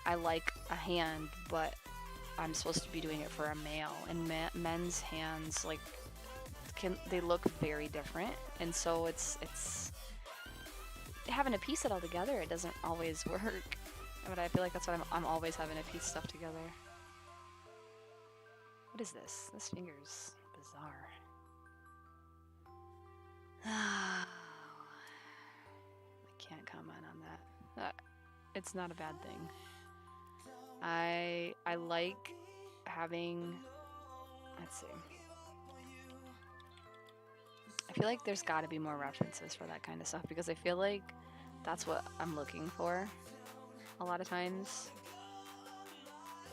I like a hand, but I'm supposed to be doing it for a male, and men's hands like they look very different, and so it's having to piece it all together. It doesn't always work, but I feel like that's what I'm always having to piece stuff together. What is this? This finger's bizarre. I can't comment on that. It's not a bad thing. I like having, let's see. I feel like there's got to be more references for that kind of stuff, because I feel like that's what I'm looking for a lot of times.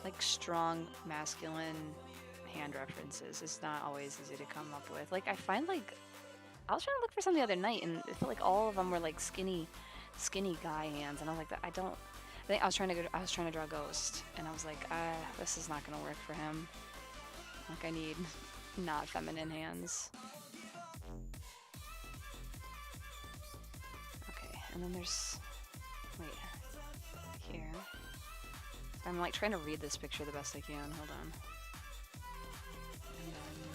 Like strong masculine hand references is not always easy to come up with. Like I find like I was trying to look for some the other night, and I feel like all of them were like skinny guy hands, and I was like, I think I was trying to draw Ghost, and I was like, this is not gonna work for him. Like I need not feminine hands. Okay, and then there's, wait, here. I'm like trying to read this picture the best I can. Hold on. And then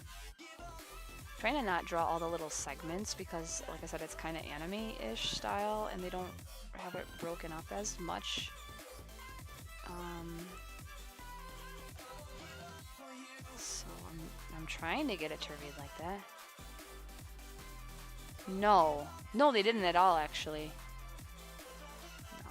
trying to not draw all the little segments, because like I said, it's kind of anime-ish style, and they don't have it broken up as much. So I'm trying to get it to read like that. No, they didn't at all, actually. No.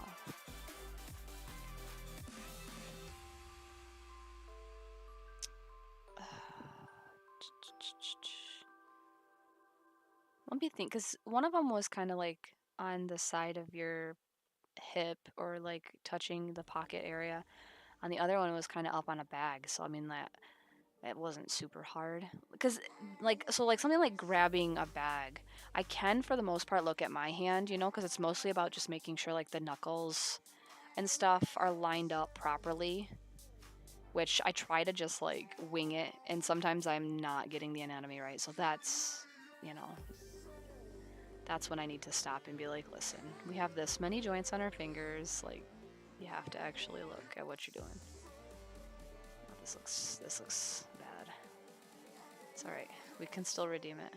Let me think, because one of them was kind of like on the side of your hip, or like touching the pocket area. On the other one was kind of up on a bag, so I mean that it wasn't super hard. Because like something like grabbing a bag, I can for the most part look at my hand, you know, because it's mostly about just making sure like the knuckles and stuff are lined up properly, which I try to just like wing it, and sometimes I'm not getting the anatomy right, so that's, you know, that's when I need to stop and be like, listen, we have this many joints on our fingers, like you have to actually look at what you're doing. Oh, this looks bad. It's all right. We can still redeem it.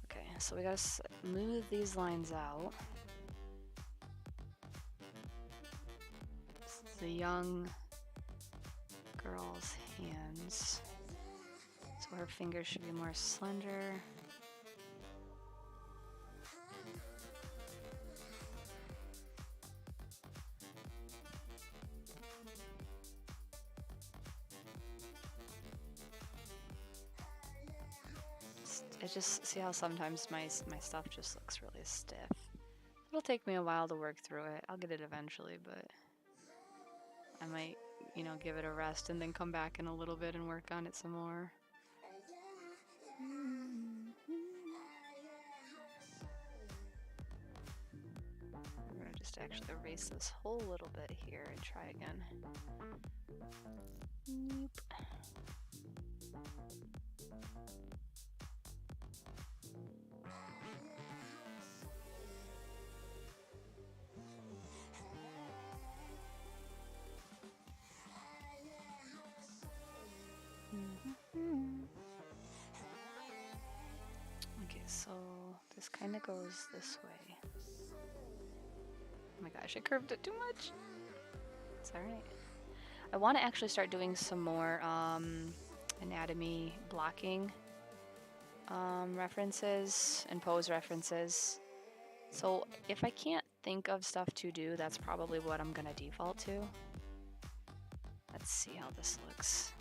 Okay, so we gotta smooth these lines out. This is the young girl's hands, so her fingers should be more slender. I just see how sometimes my stuff just looks really stiff. It'll take me a while to work through it. I'll get it eventually, but I might, you know, give it a rest and then come back in a little bit and work on it some more. I'm gonna just actually erase this whole little bit here and try again. Nope. Okay, so this kind of goes this way. Oh my gosh, I curved it too much. It's alright. I want to actually start doing some more anatomy blocking references and pose references. So if I can't think of stuff to do, that's probably what I'm gonna default to. Let's see how this looks.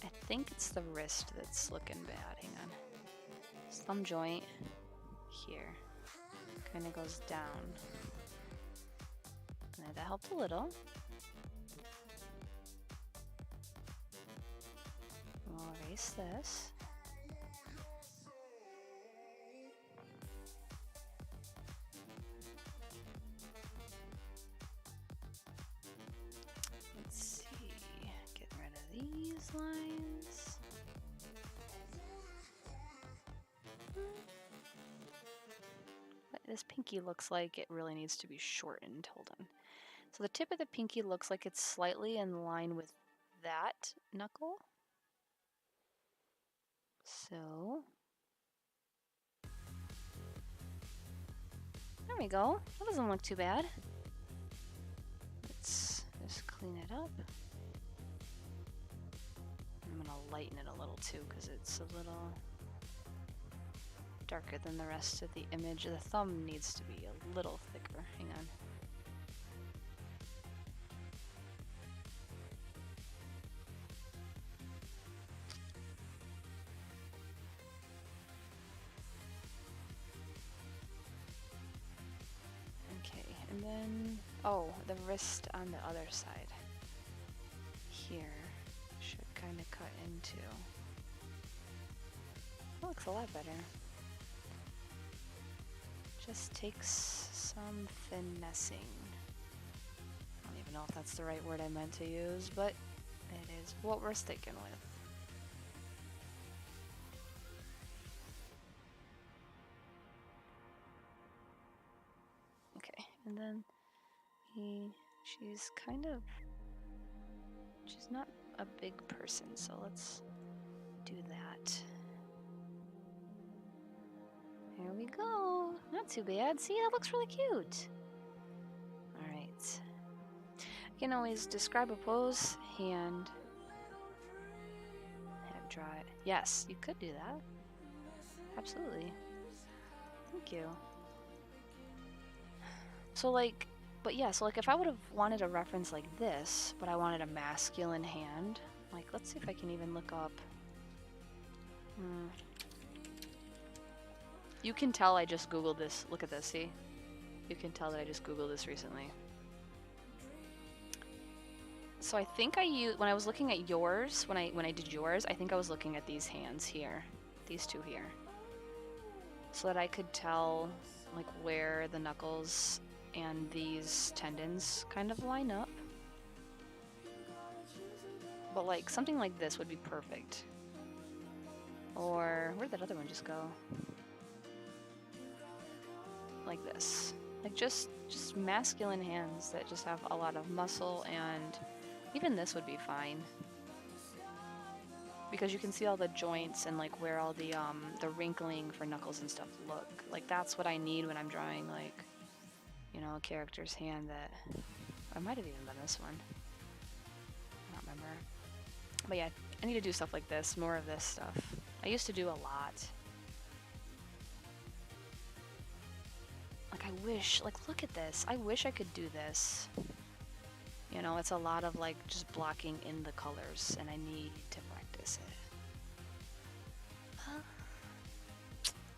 I think it's the wrist that's looking bad. Hang on. Thumb joint here kind of goes down. And that helped a little. We'll erase this. Let's see. Getting rid of these lines. This pinky looks like it really needs to be shortened. Hold on. So the tip of the pinky looks like it's slightly in line with that knuckle. So there we go. That doesn't look too bad. Let's just clean it up. I'm gonna lighten it a little too because it's a little darker than the rest of the image. The thumb needs to be a little thicker. Hang on. Okay, and then, oh, the wrist on the other side here should kind of cut into. That looks a lot better. Just takes some finessing. I don't even know if that's the right word I meant to use, but it is what we're sticking with. Okay, and then she's not a big person, so let's do that. There we go. Not too bad. See, that looks really cute. Alright. You can always describe a pose and draw it. Yes, you could do that. Absolutely. Thank you. So like, but yeah, so like if I would have wanted a reference like this, but I wanted a masculine hand, like let's see if I can even look up. You can tell I just Googled this. Look at this, see? You can tell that I just Googled this recently. So I think I used, when I was looking at yours, when I did yours, I think I was looking at these hands here. These two here. So that I could tell like where the knuckles and these tendons kind of line up. But like something like this would be perfect. Or where'd that other one just go? Like this. Like just masculine hands that just have a lot of muscle, and even this would be fine. Because you can see all the joints and like where all the wrinkling for knuckles and stuff look. Like that's what I need when I'm drawing like, you know, a character's hand that, I might have even done this one. I don't remember. But yeah, I need to do stuff like this, more of this stuff. I used to do a lot. Like I wish, like look at this. I wish I could do this. You know, it's a lot of like just blocking in the colors, and I need to practice it.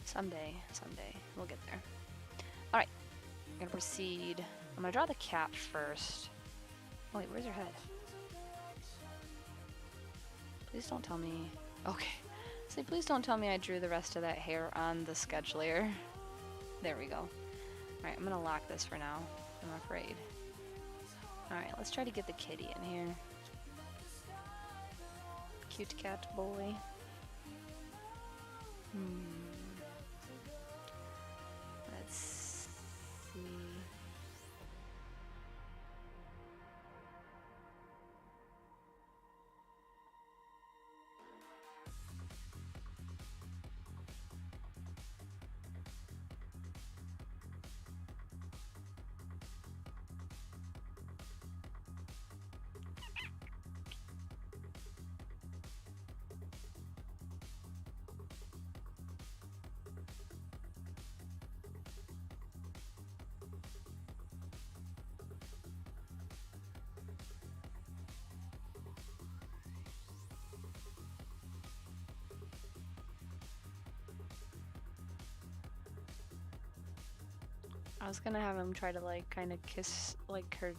Someday, we'll get there. Alright, I'm gonna proceed. I'm gonna draw the cap first. Oh wait, where's her head? Please don't tell me. Okay. See, please don't tell me I drew the rest of that hair on the sketch layer. There we go. Alright, I'm gonna lock this for now, I'm afraid. Alright, let's try to get the kitty in here. Cute cat boy. Let's see. I was gonna have him try to like kind of kiss like her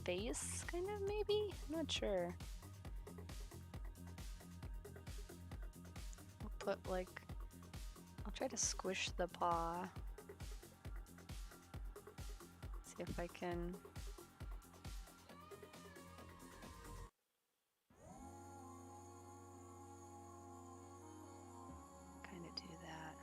face, kind of maybe? I'm not sure. I'll put like, I'll try to squish the paw. See if I can. Kind of do that.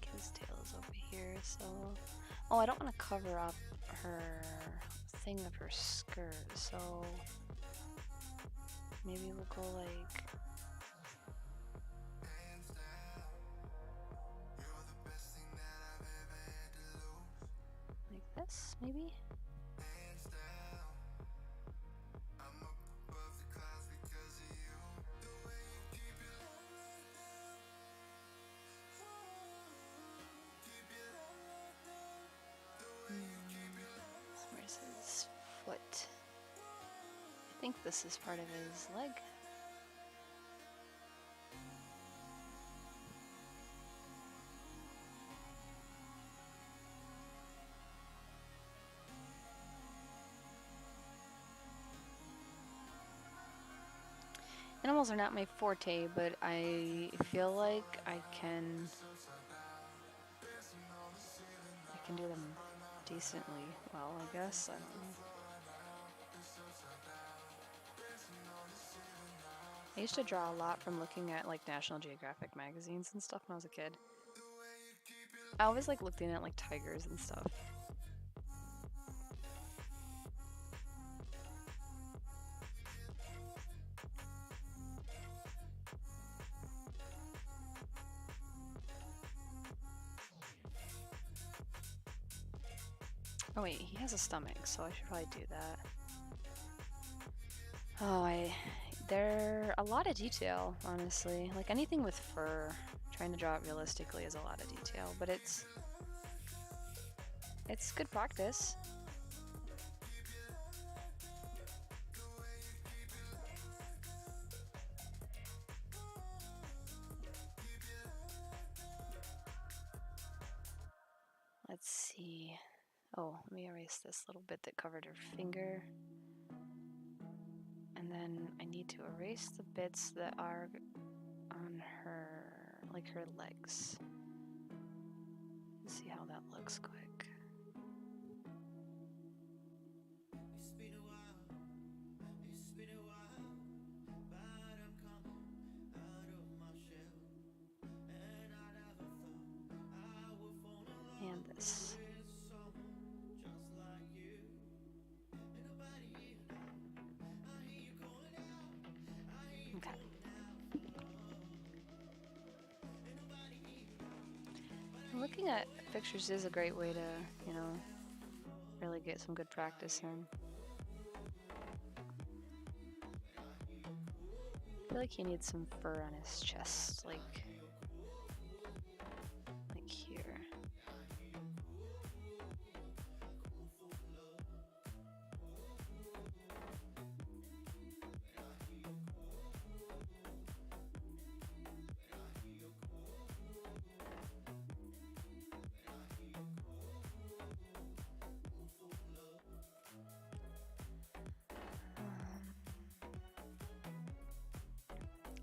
think his tail is over here, so... Oh, I don't want to cover up her thing of her skirt, so... Maybe we'll go like... like this, maybe? Where's his foot? I think this is part of his leg. Animals are not my forte, but I feel like I can do them decently well, I guess. I don't know. I used to draw a lot from looking at like National Geographic magazines and stuff when I was a kid. I always like looking at like tigers and stuff. Oh wait, he has a stomach, so I should probably do that. Oh, they're a lot of detail, honestly. Like anything with fur, trying to draw it realistically is a lot of detail, but it's good practice. Let's see. Oh, let me erase this little bit that covered her finger. And then I need to erase the bits that are on her, like her legs. Let's see how that looks quick. And this. Okay. Looking at pictures is a great way to, you know, really get some good practice in. I feel like he needs some fur on his chest, like here.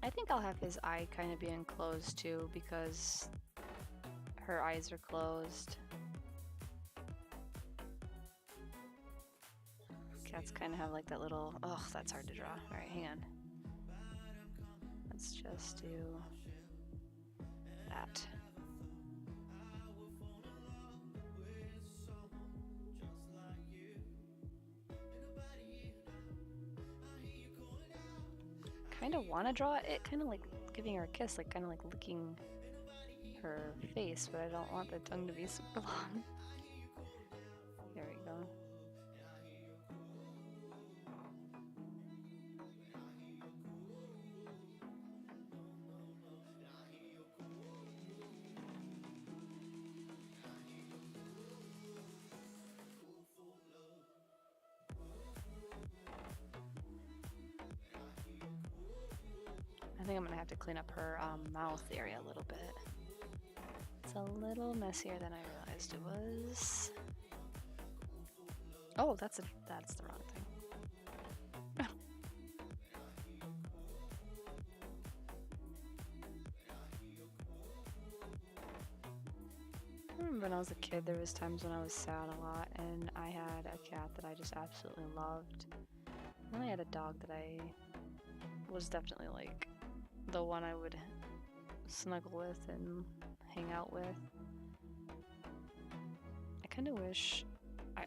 I think I'll have his eye kind of be enclosed too, because her eyes are closed. Cats kind of have like that little, oh, that's hard to draw. All right, hang on. Let's just do that. Kind of want to draw it, kind of like giving her a kiss, like kind of like licking her face, but I don't want the tongue to be super long. There we go. I think I'm gonna have to clean up her mouth area a little bit. It's a little messier than I realized it was. Oh, that's the wrong thing. I remember when I was a kid, there was times when I was sad a lot, and I had a cat that I just absolutely loved. And then I had a dog that I was definitely like the one I would snuggle with and hang out with. kind of wish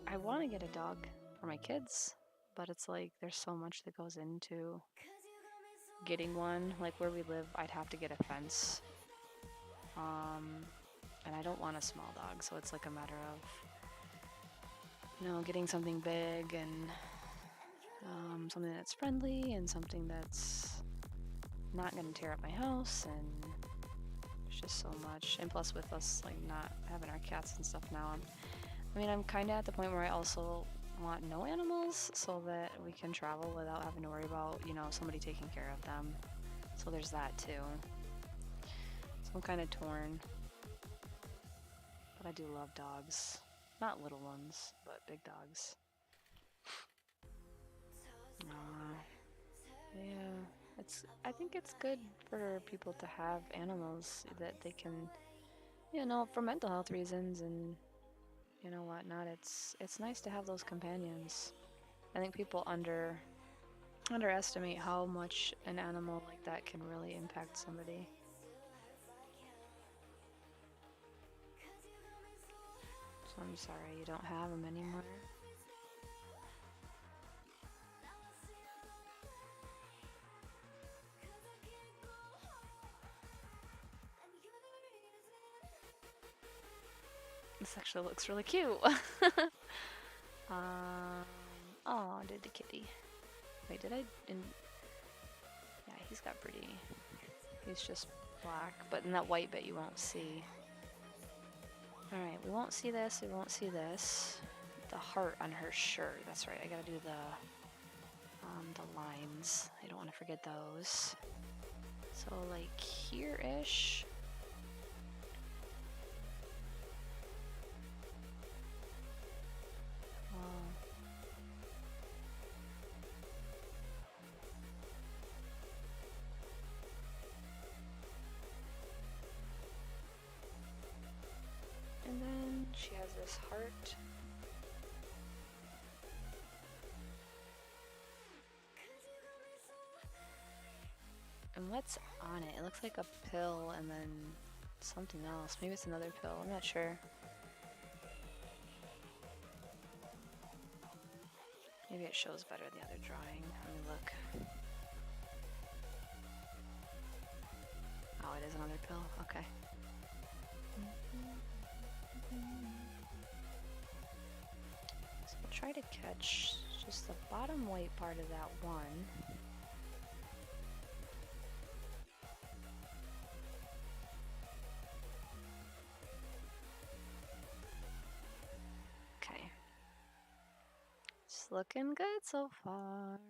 I want to get a dog for my kids, but it's like there's so much that goes into getting one. Like where we live, I'd have to get a fence. And I don't want a small dog, so it's like a matter of, you know, getting something big and something that's friendly and something that's not going to tear up my house, and there's just so much. And plus with us like not having our cats and stuff now, I'm kind of at the point where I also want no animals so that we can travel without having to worry about, you know, somebody taking care of them. So there's that too. So I'm kind of torn. But I do love dogs. Not little ones, but big dogs. Yeah, I think it's good for people to have animals that they can, you know, for mental health reasons and, you know, whatnot. It's nice to have those companions. I think people underestimate how much an animal like that can really impact somebody. So I'm sorry you don't have them anymore. This actually looks really cute. Oh, did the kitty. Wait, did I? Yeah, he's got pretty. He's just black, but in that white bit you won't see. Alright, we won't see this, we won't see this. The heart on her shirt, that's right, I gotta do the lines. I don't want to forget those. So, like, here-ish. And then she has this heart. And what's on it? It looks like a pill and then something else. Maybe it's another pill, I'm not sure. Maybe it shows better in the other drawing. Let me look. Oh, it is another pill? Okay. So we'll try to catch just the bottom white part of that one. Okay. It's looking good so far.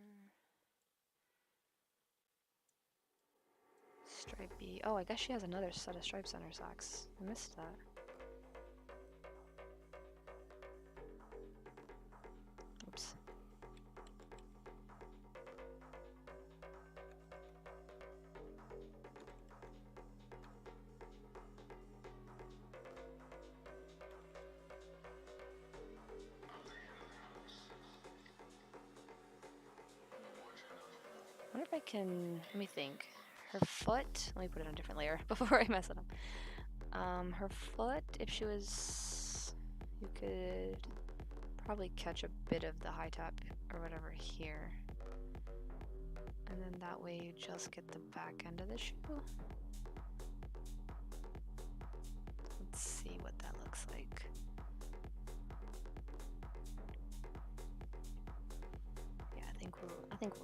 Stripey. Oh, I guess she has another set of stripes on her socks. I missed that. Oops. I wonder if I can, let me think. Her foot, let me put it on a different layer before I mess it up. Her foot, if she was, you could probably catch a bit of the high top or whatever here. And then that way you just get the back end of the shoe. Let's see what that looks like. Yeah, I think we'll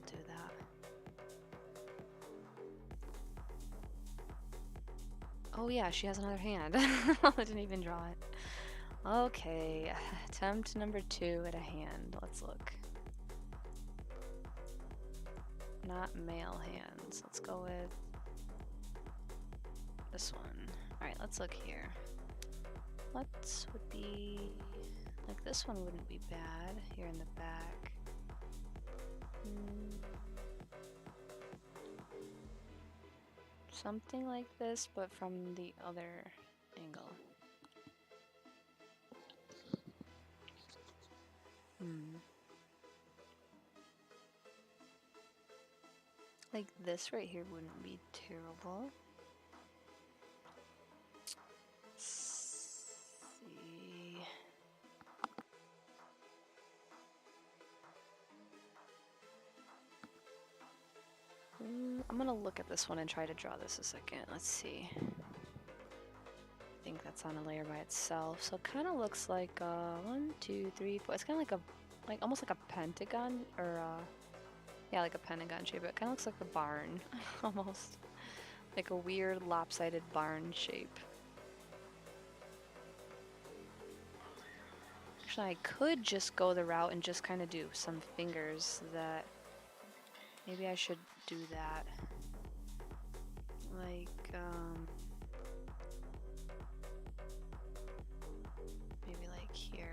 do that. Oh yeah, she has another hand. I didn't even draw it. Okay, attempt number 2 at a hand. Let's look. Not male hands. Let's go with this one. Alright, let's look here. What would be... like this one wouldn't be bad here in the back. Something like this, but from the other angle. Like this right here wouldn't be terrible. Let's see. I'm gonna look at this one and try to draw this a second. Let's see. I think that's on a layer by itself. So it kind of looks like 1, 2, 3, 4. It's kind of like almost like a pentagon, or yeah, like a pentagon shape. It kind of looks like a barn, almost like a weird lopsided barn shape. Actually, I could just go the route and just kind of do some fingers. That maybe I should do that. Like maybe like here.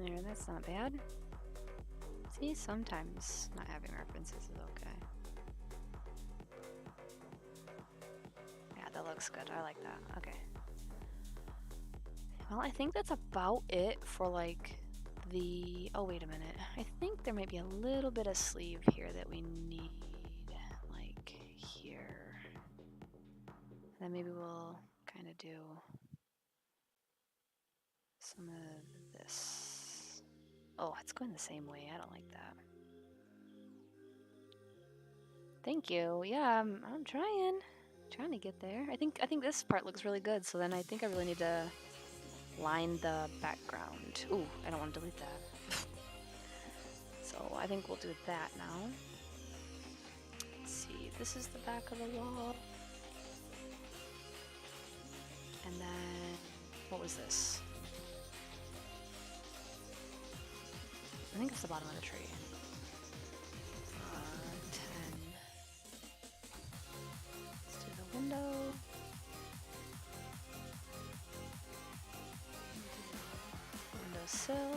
There, that's not bad. See, sometimes not having references is okay. Yeah, that looks good. I like that. Okay. Well, I think that's about it for like the... Oh, wait a minute. I think there might be a little bit of sleeve here that we need, like here. And then maybe we'll kind of do some of this. Oh, it's going the same way. I don't like that. Thank you. Yeah, I'm trying to get there. I think this part looks really good. So then I think I really need to line the background. Ooh, I don't want to delete that. So I think we'll do that now. Let's see. This is the back of the wall. And then what was this? I think it's the bottom of the tree. 10. Let's do the window. Windowsill.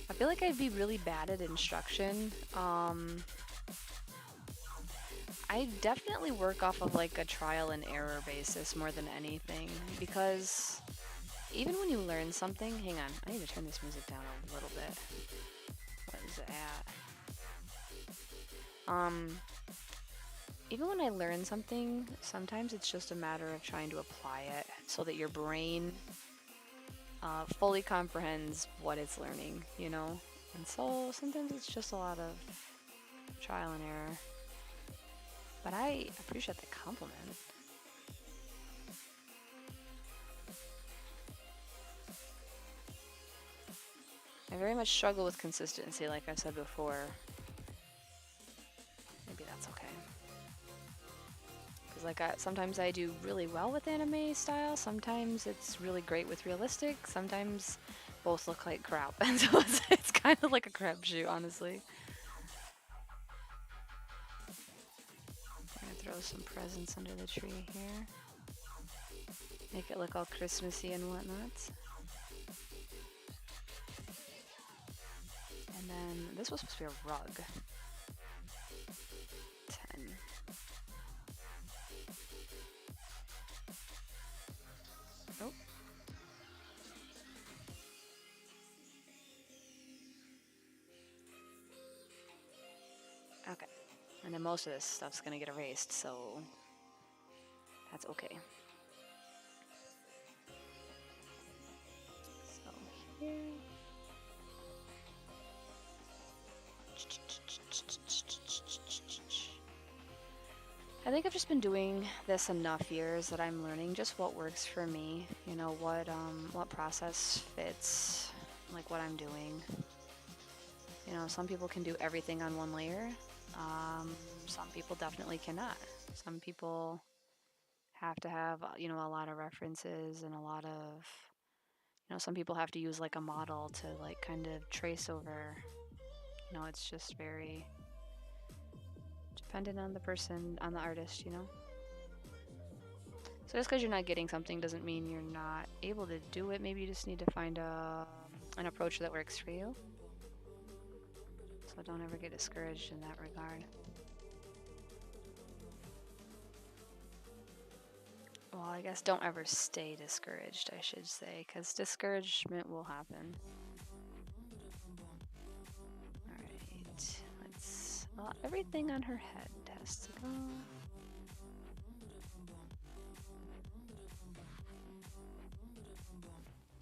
I feel like I'd be really bad at instruction. I definitely work off of like a trial and error basis more than anything, because even when you learn something, hang on, I need to turn this music down a little bit. What is it at? Even when I learn something, sometimes it's just a matter of trying to apply it so that your brain fully comprehends what it's learning, you know? And so sometimes it's just a lot of trial and error. But I appreciate the compliment. I very much struggle with consistency, like I said before. Maybe that's okay. Because like sometimes I do really well with anime style, sometimes it's really great with realistic, sometimes both look like crap. And so it's kind of like a crapshoot, honestly. I'm gonna throw some presents under the tree here. Make it look all Christmassy and whatnot. And then this was supposed to be a rug. 10. Oh. Okay. And then most of this stuff's gonna get erased, so that's okay. So here. I think I've just been doing this enough years that I'm learning just what works for me. You know, what process fits, like what I'm doing. You know, some people can do everything on one layer. Some people definitely cannot. Some people have to have, you know, a lot of references and a lot of, you know, some people have to use like a model to like kind of trace over. You know, it's just very dependent on the person, on the artist, you know? So just because you're not getting something doesn't mean you're not able to do it. Maybe you just need to find an approach that works for you. So don't ever get discouraged in that regard. Well, I guess don't ever stay discouraged, I should say, because discouragement will happen. Alright, let's... Well, everything on her head has to go.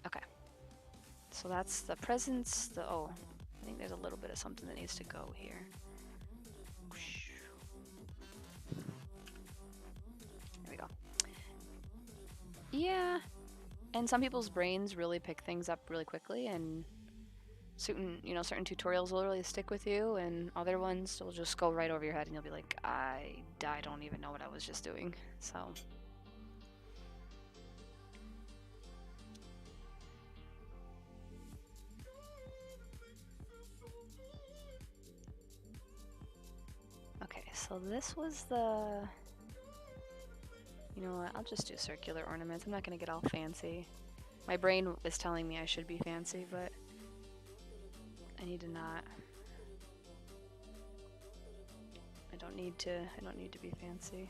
Okay. So that's the presence, the... Oh, I think there's a little bit of something that needs to go here. There we go. Yeah, and some people's brains really pick things up really quickly, and certain tutorials will really stick with you, and other ones will just go right over your head, and you'll be like, I don't even know what I was just doing. So. Okay, so this was the... You know what, I'll just do circular ornaments. I'm not gonna get all fancy. My brain is telling me I should be fancy, but I need to not. I don't need to be fancy.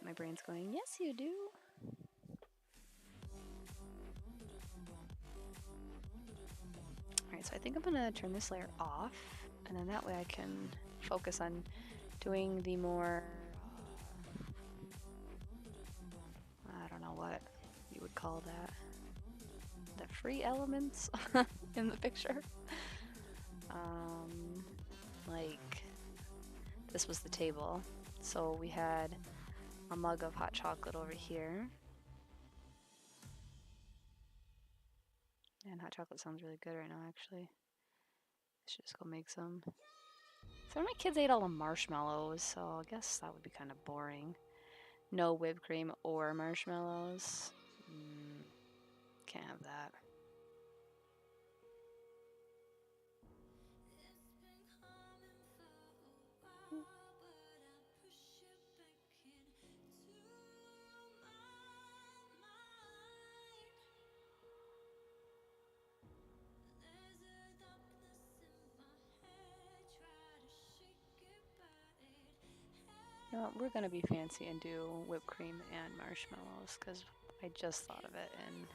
My brain's going, yes you do. Alright, so I think I'm gonna turn this layer off, and then that way I can focus on doing the more, I don't know what you would call that, the free elements in the picture. Like, this was the table, so we had a mug of hot chocolate over here. And hot chocolate sounds really good right now, actually. I should just go make some. Some of my kids ate all the marshmallows, so I guess that would be kind of boring. No whipped cream or marshmallows. Can't have that. You know what, we're gonna be fancy and do whipped cream and marshmallows, because I just thought of it, and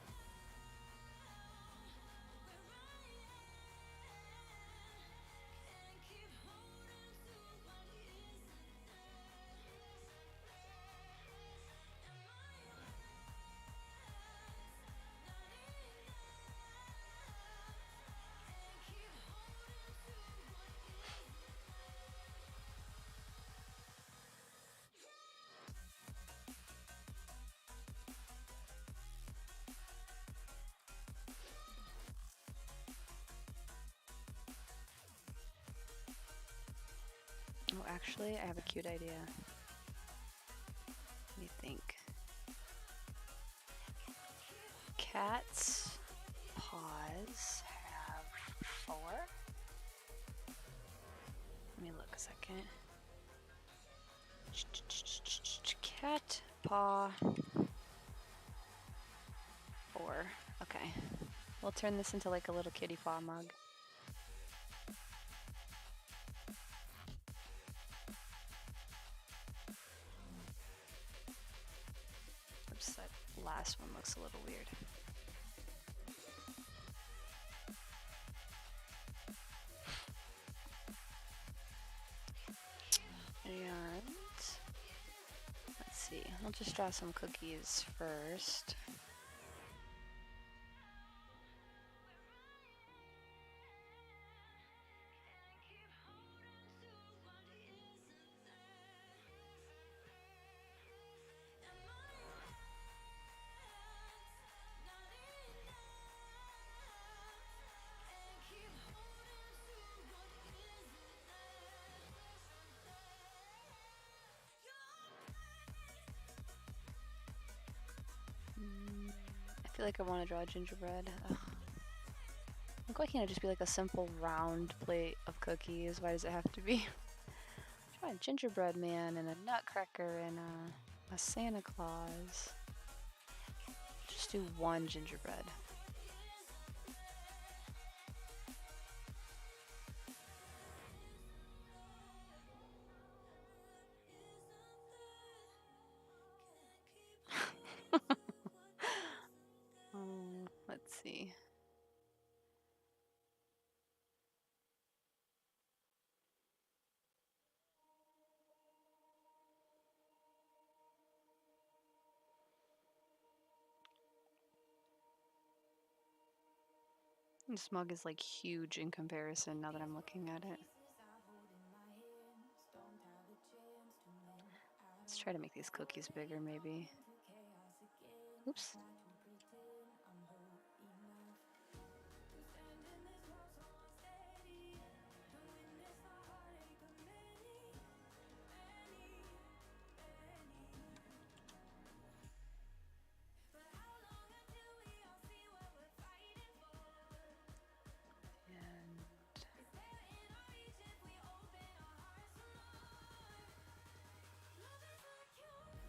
oh, actually, I have a cute idea. Let me think. Cat's paws have 4. Let me look a second. Cat paw 4. Okay. We'll turn this into like a little kitty paw mug. Oops, that last one looks a little weird. And let's see, I'll just draw some cookies first. I feel like I want to draw a gingerbread. Ugh. Like, why can't it just be like a simple round plate of cookies? Why does it have to be? Draw a gingerbread man and a nutcracker and a Santa Claus. Just do one gingerbread. This mug is like huge in comparison now that I'm looking at it. Let's try to make these cookies bigger, maybe. Oops.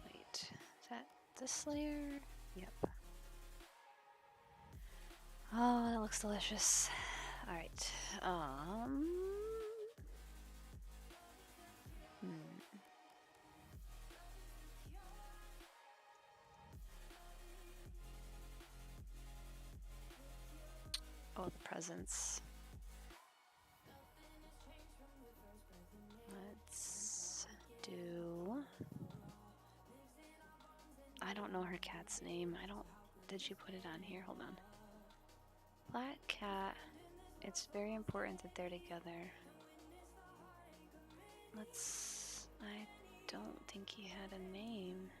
Wait, is that this layer? Yep. Oh, that looks delicious. All right. Oh, the presents. Let's do. I don't know her cat's name. Did she put it on here? Hold on. Black cat. It's very important that they're together. I don't think he had a name.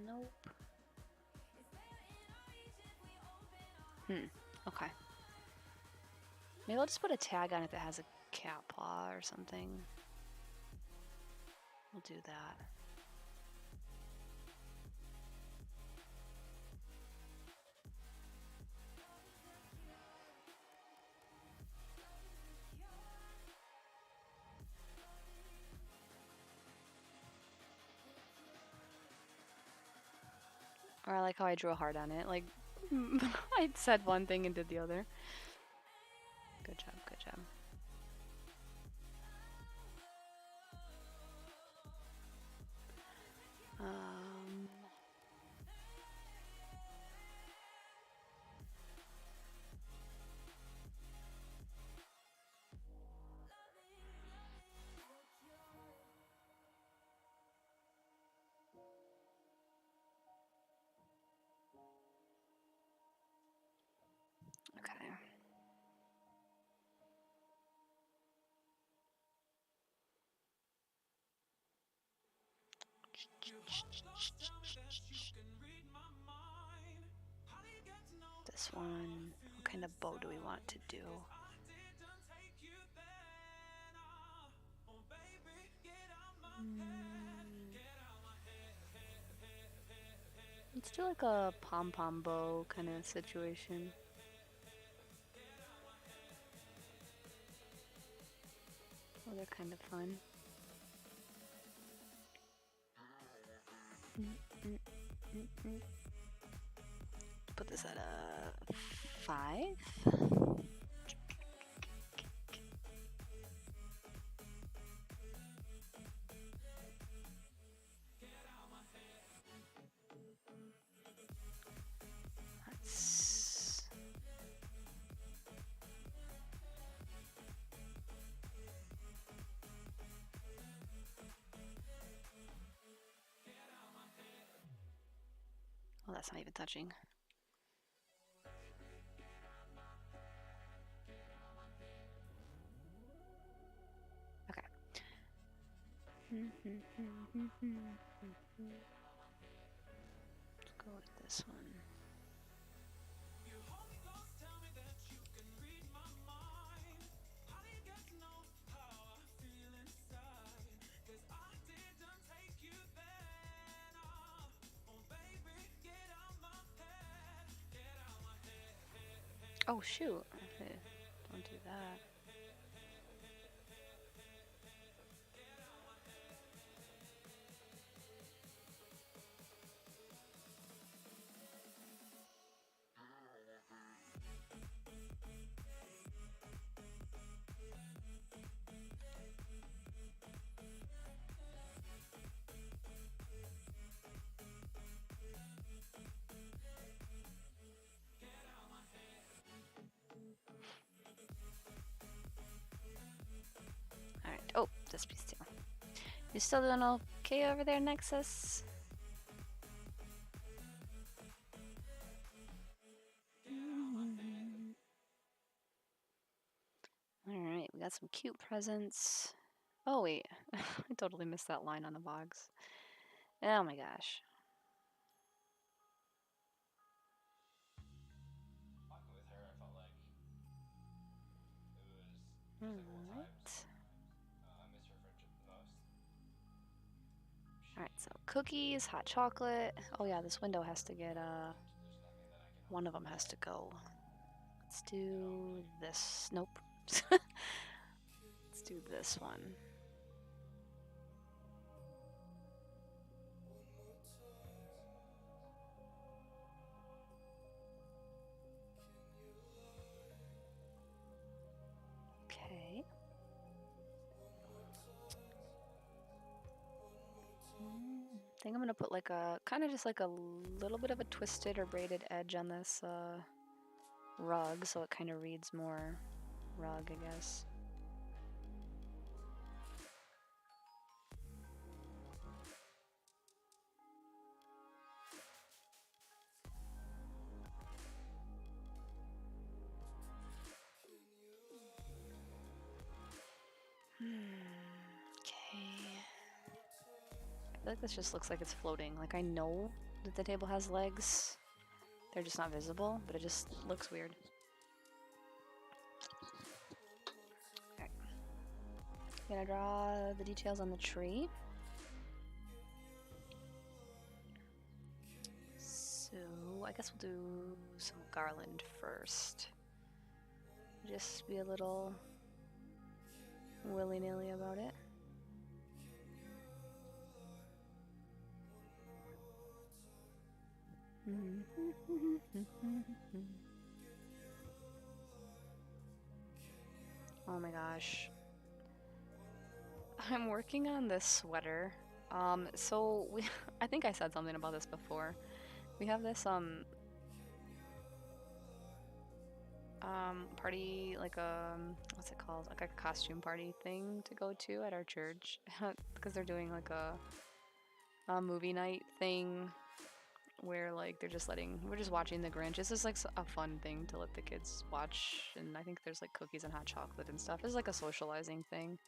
Nope. Okay. Maybe I'll just put a tag on it that has a cat paw or something. We'll do that. Or I like how I drew a heart on it. Like, I said one thing and did the other. Good job, good job. Okay. This one. What kind of bow do we want to do? Let's do like a pom-pom bow kind of situation. Oh, they're kind of fun. Put this at a 5. Oh, that's not even touching. Okay. Let's go with this one. Oh shoot. Okay. Don't do that. Alright. Oh, this piece too. You still doing okay over there, Nexus? got some cute presents. Oh wait, I totally missed that line on the box. Oh my gosh. Alright. Alright, so cookies, hot chocolate. Oh yeah, this window has to get, one of them has to go. Let's do this. Nope. Let's do this one. Okay. I think I'm gonna put like a, kind of just like a little bit of a twisted or braided edge on this rug so it kind of reads more rug, I guess. Okay. I feel like this just looks like it's floating. Like I know that the table has legs. They're just not visible, but it just looks weird. Okay. Gonna draw the details on the tree. So I guess we'll do some garland first. Just be a little willy-nilly about it. Oh my gosh. I'm working on this sweater. So we I think I said something about this before. We have this party, like what's it called? Like a costume party thing to go to at our church because they're doing like a movie night thing where like we're just watching The Grinch. This is like a fun thing to let the kids watch, and I think there's like cookies and hot chocolate and stuff. It's like a socializing thing.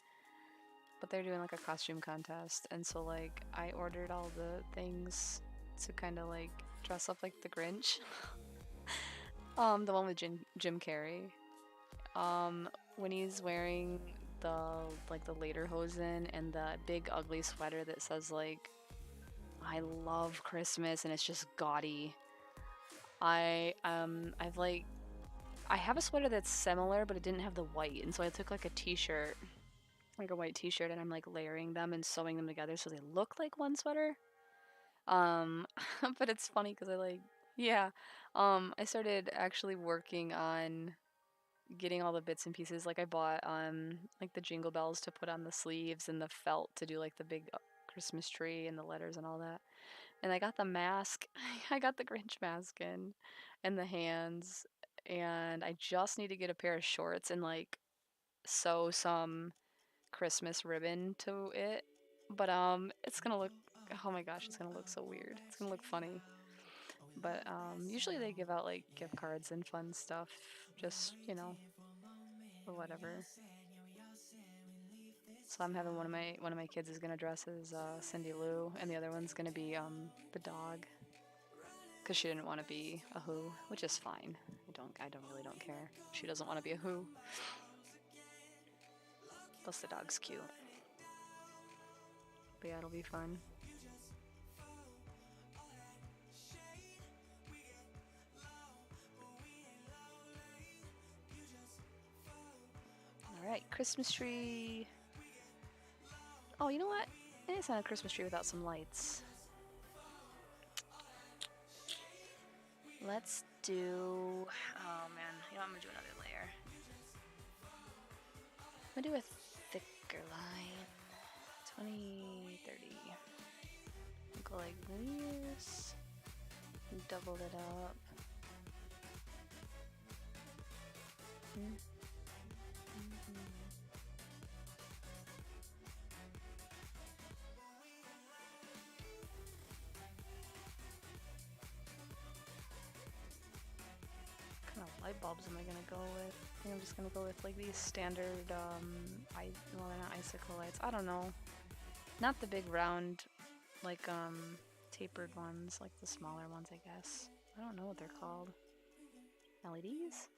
But they're doing like a costume contest, and so like I ordered all the things to kind of like dress up like the Grinch. The one with Jim Carrey. When he's wearing the lederhosen and the big ugly sweater that says like I love Christmas and it's just gaudy. I've like I have a sweater that's similar but it didn't have the white, and so I took like a t-shirt, like a white t-shirt, and I'm like layering them and sewing them together so they look like one sweater. But it's funny because yeah, I started actually working on getting all the bits and pieces. Like I bought like the jingle bells to put on the sleeves and the felt to do like the big Christmas tree and the letters and all that. And I got the mask. I got the Grinch mask in and the hands, and I just need to get a pair of shorts and like sew some Christmas ribbon to it. But it's gonna look, oh my gosh, it's gonna look so weird. It's gonna look funny. But usually they give out like gift cards and fun stuff, just, or whatever. So I'm having one of my kids is gonna dress as Cindy Lou, and the other one's gonna be the dog, because she didn't want to be a Who, which is fine. I really don't care. She doesn't want to be a Who. Plus the dog's cute. But yeah, it'll be fun. Alright, Christmas tree. Oh, you know what? It's not a Christmas tree without some lights. Let's do... Oh man, I'm gonna do another layer. I'm gonna do a thicker line. 20, 30. Go like this. Double it up. Kind of light bulbs am I gonna go with? I think I'm just gonna go with like these standard, well, they're not icicle lights. I don't know. Not the big round, like, tapered ones, like the smaller ones, I guess. I don't know what they're called. LEDs?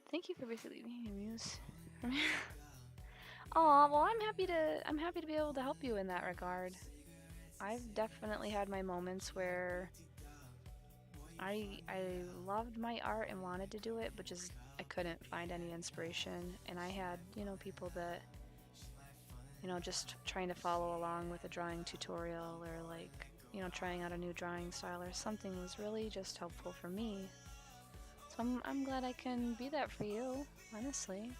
Thank you for basically being amused. Aw, well, I'm happy to be able to help you in that regard. I've definitely had my moments where I loved my art and wanted to do it, but just I couldn't find any inspiration. And I had, people that, just trying to follow along with a drawing tutorial or like, trying out a new drawing style or something was really just helpful for me. So I'm glad I can be that for you, honestly.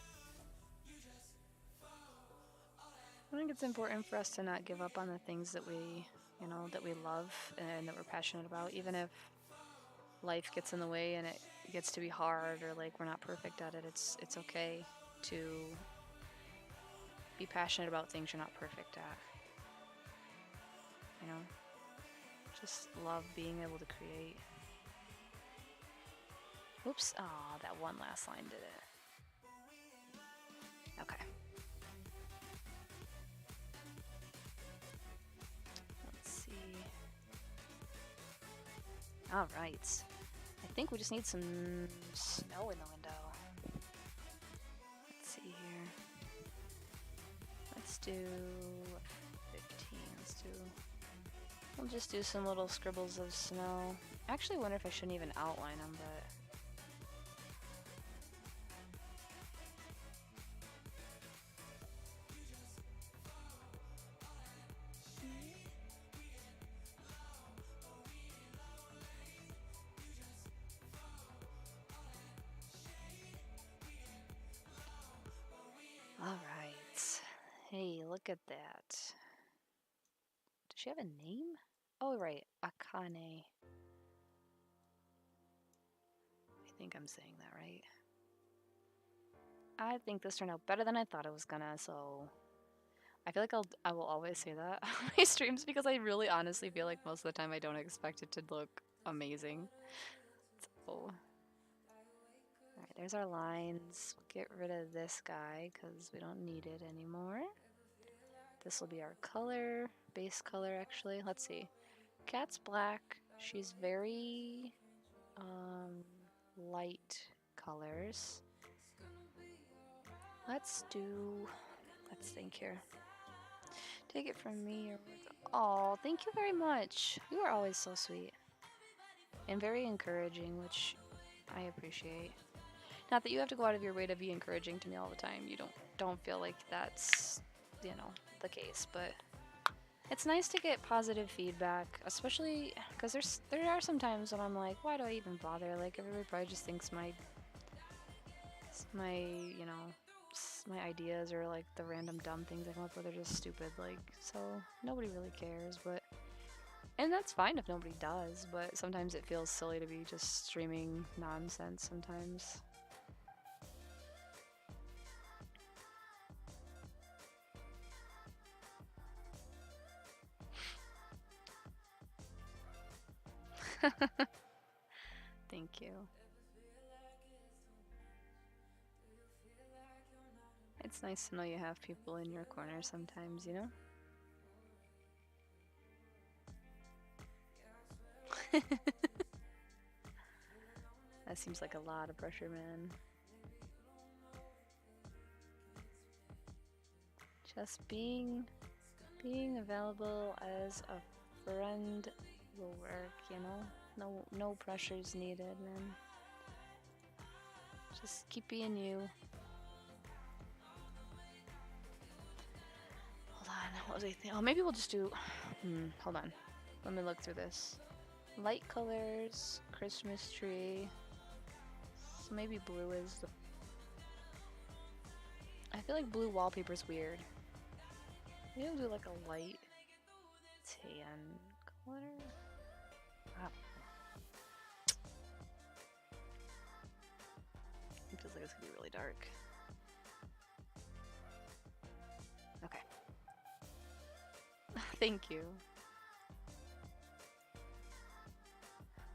I think it's important for us to not give up on the things that we, that we love and that we're passionate about, even if life gets in the way and it gets to be hard or like we're not perfect at it. It's okay to be passionate about things you're not perfect at. Just love being able to create. Oops, aw, that one last line did it. Okay. Let's see. All right. I think we just need some snow in the window. Let's see here. Let's do 15. We'll just do some little scribbles of snow. I actually wonder if I shouldn't even outline them, but... Alright. Hey, look at that. Does she have a name? Oh, right. Akane. I think I'm saying that right. I think this turned out better than I thought it was gonna, so... I feel like I will always say that on my streams because I really honestly feel like most of the time I don't expect it to look amazing. So... Alright, there's our lines. We'll get rid of this guy because we don't need it anymore. This will be our color, base color actually. Let's see. Cat's black. She's very light colors. Let's think here. Take it from me or oh, thank you very much. You are always so sweet. And very encouraging, which I appreciate. Not that you have to go out of your way to be encouraging to me all the time. You don't feel like that's, the case, but it's nice to get positive feedback, especially because there are some times when I'm like, why do I even bother? Like everybody probably just thinks my my ideas or like the random dumb things I come up with are just stupid. Like, so nobody really cares, and that's fine if nobody does, but sometimes it feels silly to be just streaming nonsense sometimes. Thank you. It's nice to know you have people in your corner sometimes, That seems like a lot of pressure, man. Just being available as a friend will work, No pressures needed, man. Just keep being you. Hold on, what was I thinking? Oh, maybe we'll just do... hold on. Let me look through this. Light colors, Christmas tree. So maybe blue is the... I feel like blue wallpaper's weird. Maybe we'll do like a light tan color. Ah. It feels like it's gonna be really dark. Okay. Thank you.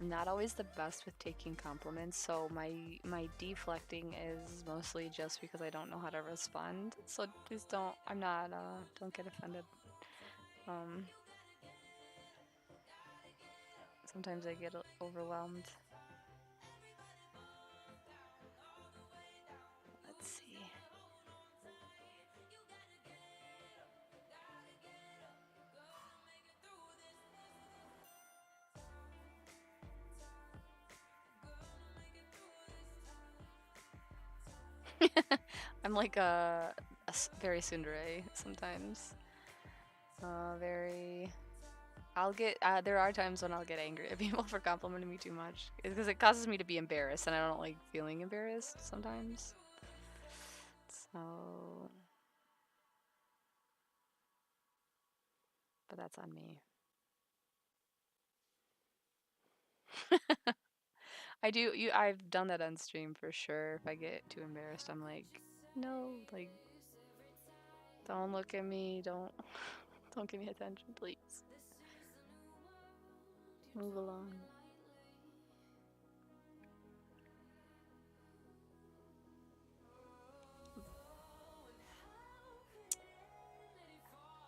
I'm not always the best with taking compliments, so my deflecting is mostly just because I don't know how to respond. So please don't. I'm not. Don't get offended. Um, Sometimes I get overwhelmed. Let's see. I'm like very tsundere sometimes. Very. I'll get. There are times when I'll get angry at people for complimenting me too much. It's because it causes me to be embarrassed, and I don't like feeling embarrassed sometimes. So, but that's on me. I do. I've done that on stream for sure. If I get too embarrassed, I'm like, no, like, don't look at me. Don't, don't give me attention, please. Move along.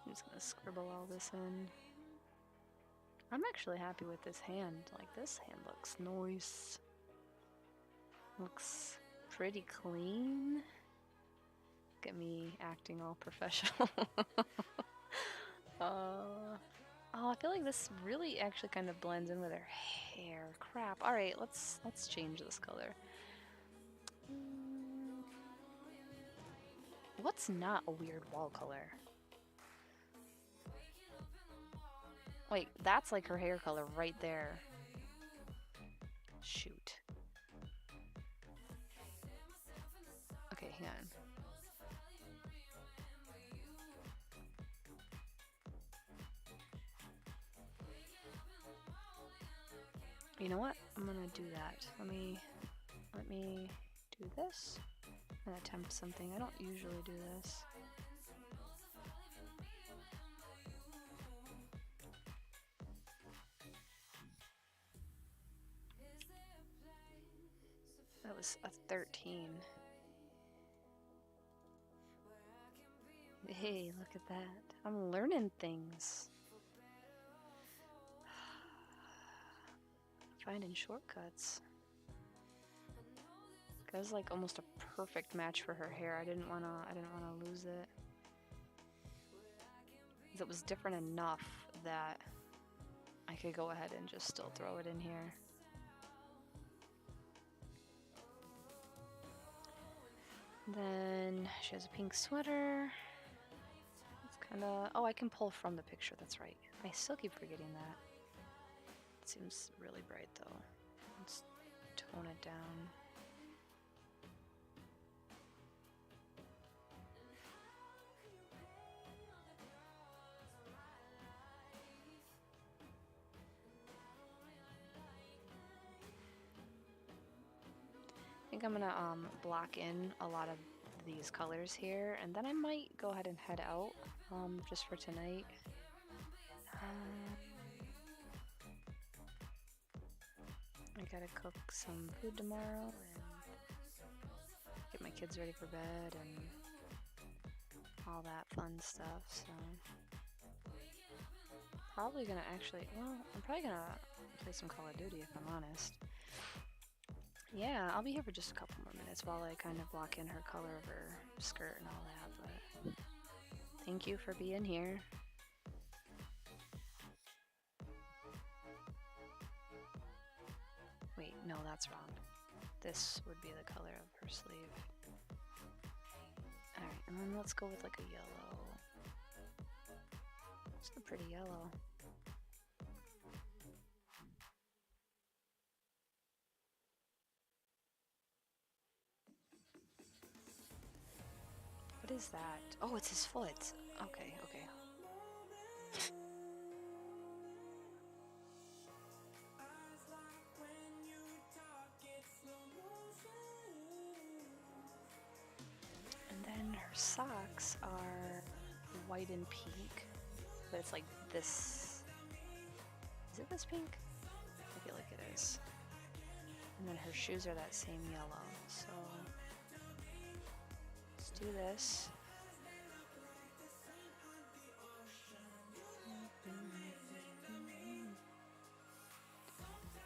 I'm just gonna scribble all this in. I'm actually happy with this hand. Like, this hand looks nice. Looks pretty clean. Look at me acting all professional. Oh, I feel like this really actually kind of blends in with her hair. Crap. All right, let's change this color. What's not a weird wall color? Wait, that's like her hair color right there. Shoot. Okay, hang on. You know what? I'm gonna do that. Let me do this and attempt something. I don't usually do this. That was a 13. Hey, look at that. I'm learning things. Finding shortcuts. That was like almost a perfect match for her hair. I didn't wanna lose it. It was different enough that I could go ahead and just still throw it in here. Then she has a pink sweater. It's kind of... Oh, I can pull from the picture. That's right. I still keep forgetting that. It seems really bright, though. Let's tone it down. I think I'm gonna block in a lot of these colors here, and then I might go ahead and head out just for tonight. I gotta cook some food tomorrow and get my kids ready for bed and all that fun stuff, so probably gonna I'm probably gonna play some Call of Duty if I'm honest. Yeah, I'll be here for just a couple more minutes while I kind of block in her color of her skirt and all that, but thank you for being here. Wait, no, that's wrong. This would be the color of her sleeve. Alright, and then let's go with like a yellow. It's a pretty yellow. What is that? Oh, it's his foot. Okay, okay. And then her socks are white and pink, but it's like this. Is it this pink? I feel like it is. And then her shoes are that same yellow. So let's do this.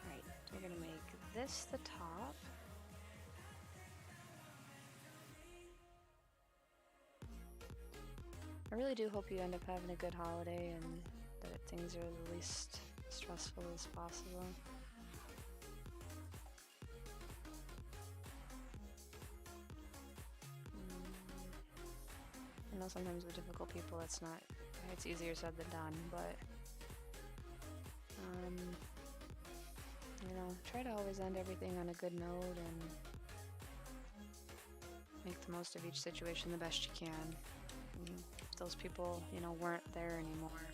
Alright, we're gonna make this the top. I really do hope you end up having a good holiday and that things are the least stressful as possible. I know sometimes with difficult people it's easier said than done, but you know, try to always end everything on a good note and make the most of each situation the best you can. And if those people, you know, weren't there anymore,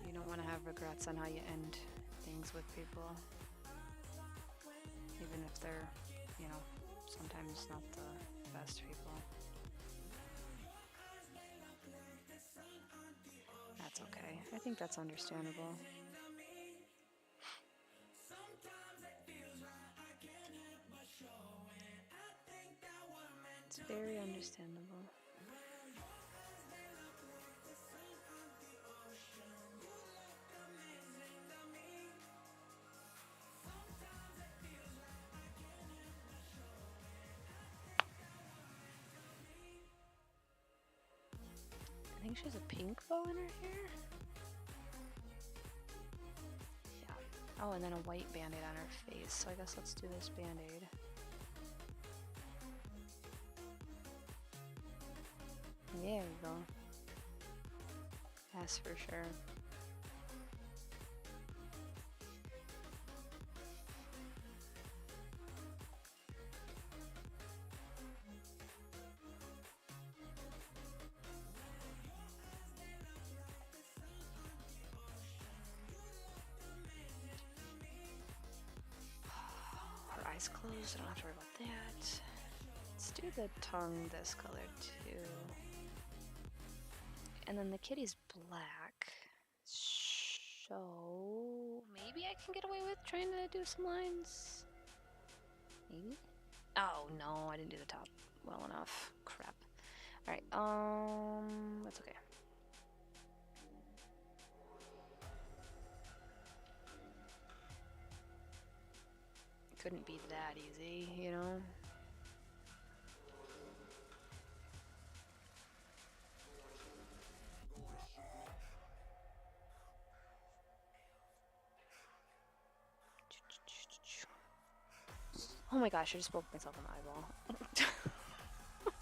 you don't want to have regrets on how you end things with people, even if they're, you know, sometimes not the best people. That's okay. I think that's understandable. It's very understandable. I think she has a pink bow in her hair. Yeah. Oh, and then a white band-aid on her face. So I guess let's do this band-aid. There you go. Yes, for sure. Her eyes closed, I don't have to worry about that. Let's do the tongue this color too. And then the kitty's black. So maybe I can get away with trying to do some lines? Maybe? Oh no, I didn't do the top well enough. Crap. Alright, that's okay. Couldn't be that easy, you know? Oh my gosh, I just poked myself in the eyeball. I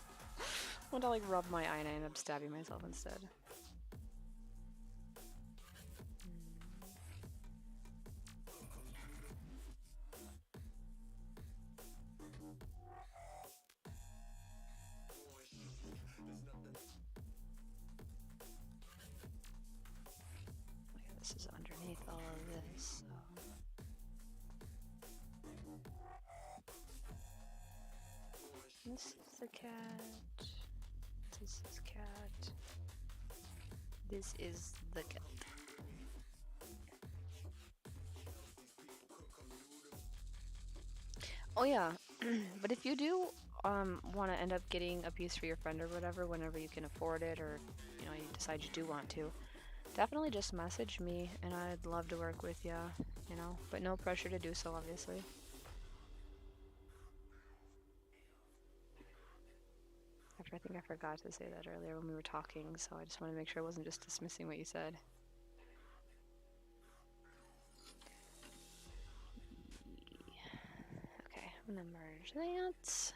want to like rub my eye and I end up stabbing myself instead. This is underneath all of this, so. This is the cat. This is cat. This is the cat. Oh yeah, but if you do want to end up getting a piece for your friend or whatever, whenever you can afford it, or you know you decide you do want to, definitely just message me, and I'd love to work with you. You know, but no pressure to do so, obviously. I think I forgot to say that earlier when we were talking, so I just want to make sure I wasn't just dismissing what you said. Okay, I'm gonna merge that.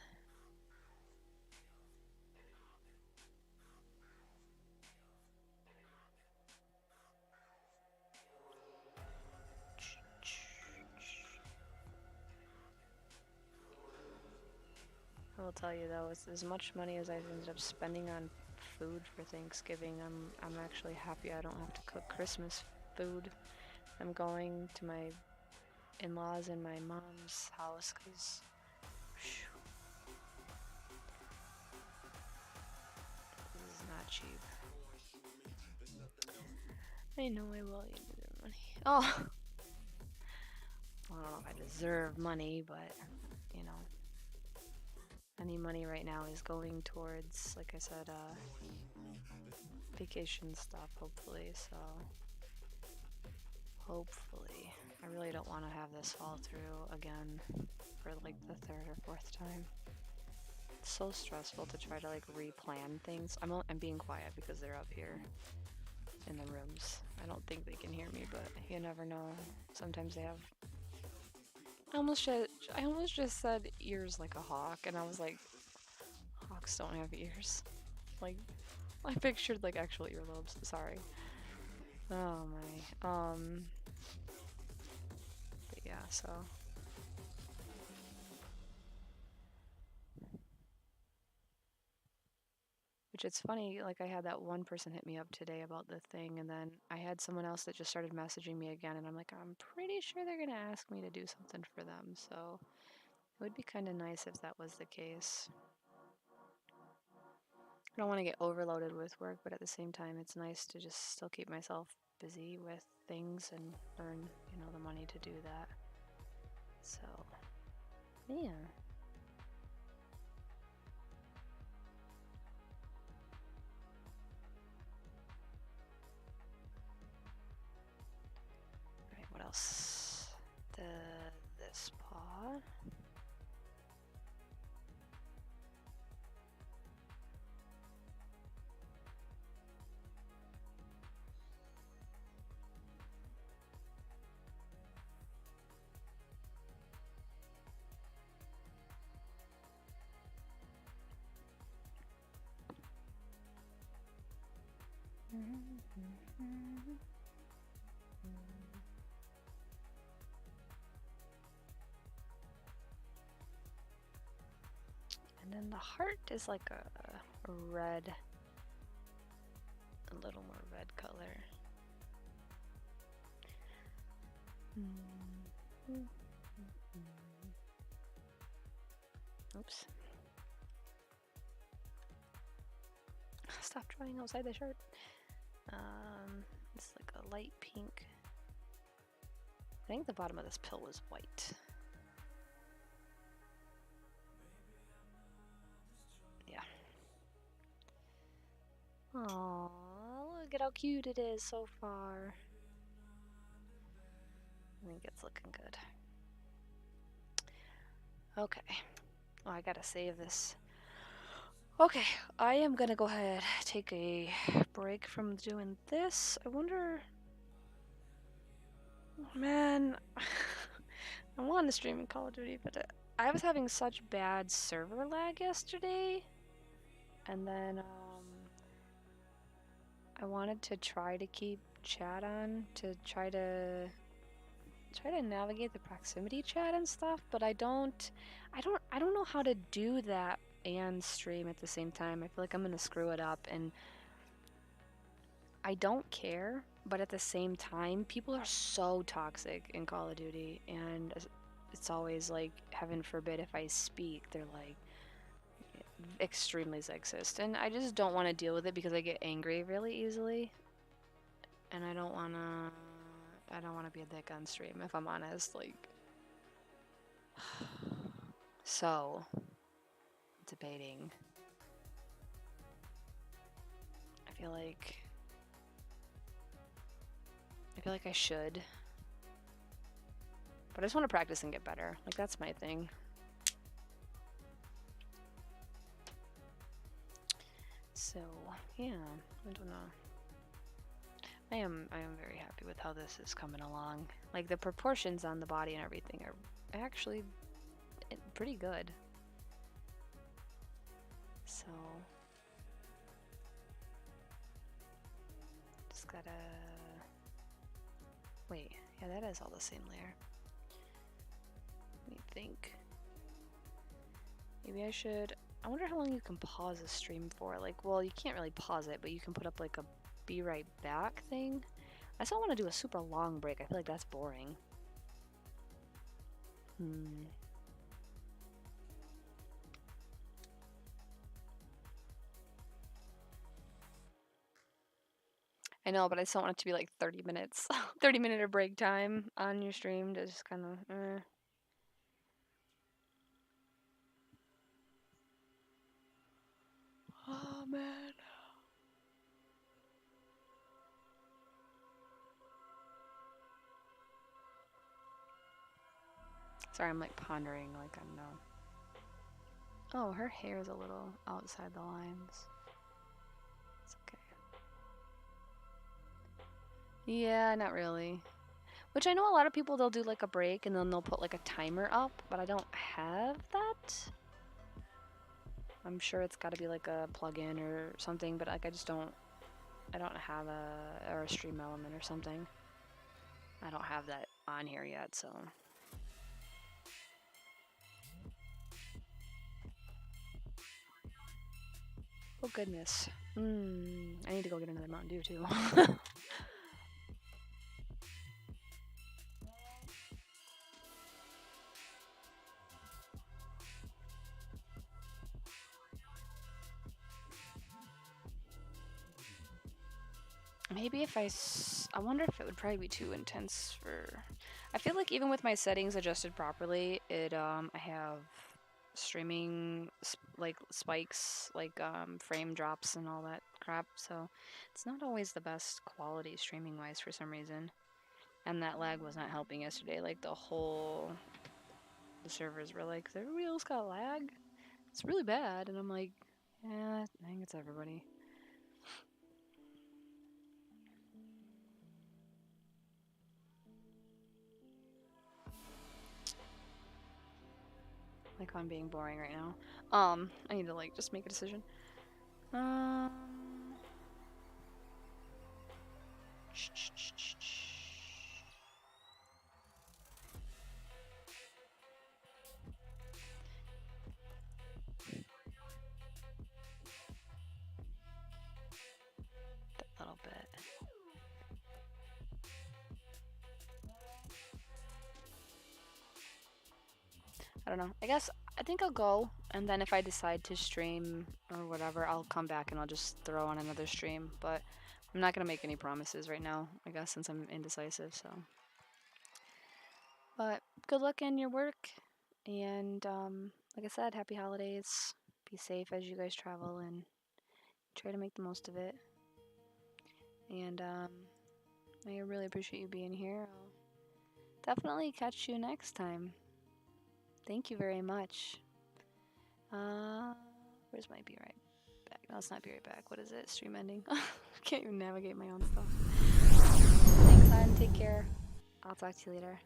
I will tell you though, it's as much money as I've ended up spending on food for Thanksgiving, I'm actually happy I don't have to cook Christmas food. I'm going to my in-laws in my mom's house because this is not cheap. I know I will use their money. Oh, Well, I don't know if I deserve money, but, you know, any money right now is going towards, like I said, vacation stuff, hopefully, so hopefully. I really don't want to have this fall through again for like the third or fourth time. It's so stressful to try to like replan things. I'm being quiet because they're up here in the rooms. I don't think they can hear me, but you never know. Sometimes they have. I almost just said ears like a hawk, and I was like, hawks don't have ears. Like, I pictured like actual earlobes. Sorry. Oh my. But yeah, so. Which it's funny, like I had that one person hit me up today about the thing, and then I had someone else that just started messaging me again, and I'm like, I'm pretty sure they're gonna ask me to do something for them, so it would be kind of nice if that was the case. I don't want to get overloaded with work, but at the same time, it's nice to just still keep myself busy with things and earn, the money to do that. So, yeah. Alright, what else? This paw. And then the heart is like a red, a little more red color. Oops. Stop drawing outside the shirt. It's like a light pink. I think the bottom of this pill was white. Yeah. Aww, look at how cute it is so far. I think it's looking good. Okay. Oh, I gotta save this. Okay, I am gonna go ahead take a break from doing this. I wonder... Man, I want to stream in Call of Duty, but I was having such bad server lag yesterday, and then I wanted to try to keep chat on to try to navigate the proximity chat and stuff, but I don't know how to do that and stream at the same time. I feel like I'm gonna screw it up, and I don't care, but at the same time, people are so toxic in Call of Duty, and it's always like, heaven forbid if I speak, they're like extremely sexist, and I just don't want to deal with it because I get angry really easily, and I don't want to be a dick on stream, if I'm honest, like. So, debating. I feel like I should, but I just want to practice and get better. Like, that's my thing. So, yeah, I don't know. I am very happy with how this is coming along. Like, the proportions on the body and everything are actually pretty good. So, just gotta... Wait, yeah, that is all the same layer. Let me think. Maybe I should... I wonder how long you can pause a stream for. Like, well, you can't really pause it, but you can put up like a be right back thing. I still want to do a super long break. I feel like that's boring. I know, but I just don't want it to be like 30 minutes. 30-minute of break time on your stream to just kind of. Oh, man. Sorry, I'm like pondering, like I don't know. Oh, her hair is a little outside the lines. It's okay. Yeah, not really. Which I know a lot of people, they'll do like a break and then they'll put like a timer up, but I don't have that. I'm sure it's got to be like a plug-in or something, but like I don't have or a stream element or something. I don't have that on here yet, so. Oh goodness. I need to go get another Mountain Dew too. Maybe if I wonder if it would probably be too intense for. I feel like even with my settings adjusted properly, I have streaming like spikes, like frame drops and all that crap. So it's not always the best quality streaming wise for some reason. And that lag was not helping yesterday. Like the servers were like, everybody else got lag. It's really bad, and I'm like, yeah, I think it's everybody. Like I'm being boring right now. I need to like just make a decision. That little bit. I don't know. I think I'll go, and then if I decide to stream or whatever, I'll come back and I'll just throw on another stream. But I'm not gonna make any promises right now, I guess, since I'm indecisive. So, but good luck in your work, and like I said, happy holidays. Be safe as you guys travel and try to make the most of it. And I really appreciate you being here. I'll definitely catch you next time. Thank you very much. Where's my be right back? No, it's not be right back. What is it? Stream ending. Can't even navigate my own stuff. Thanks, hon. Take care. I'll talk to you later.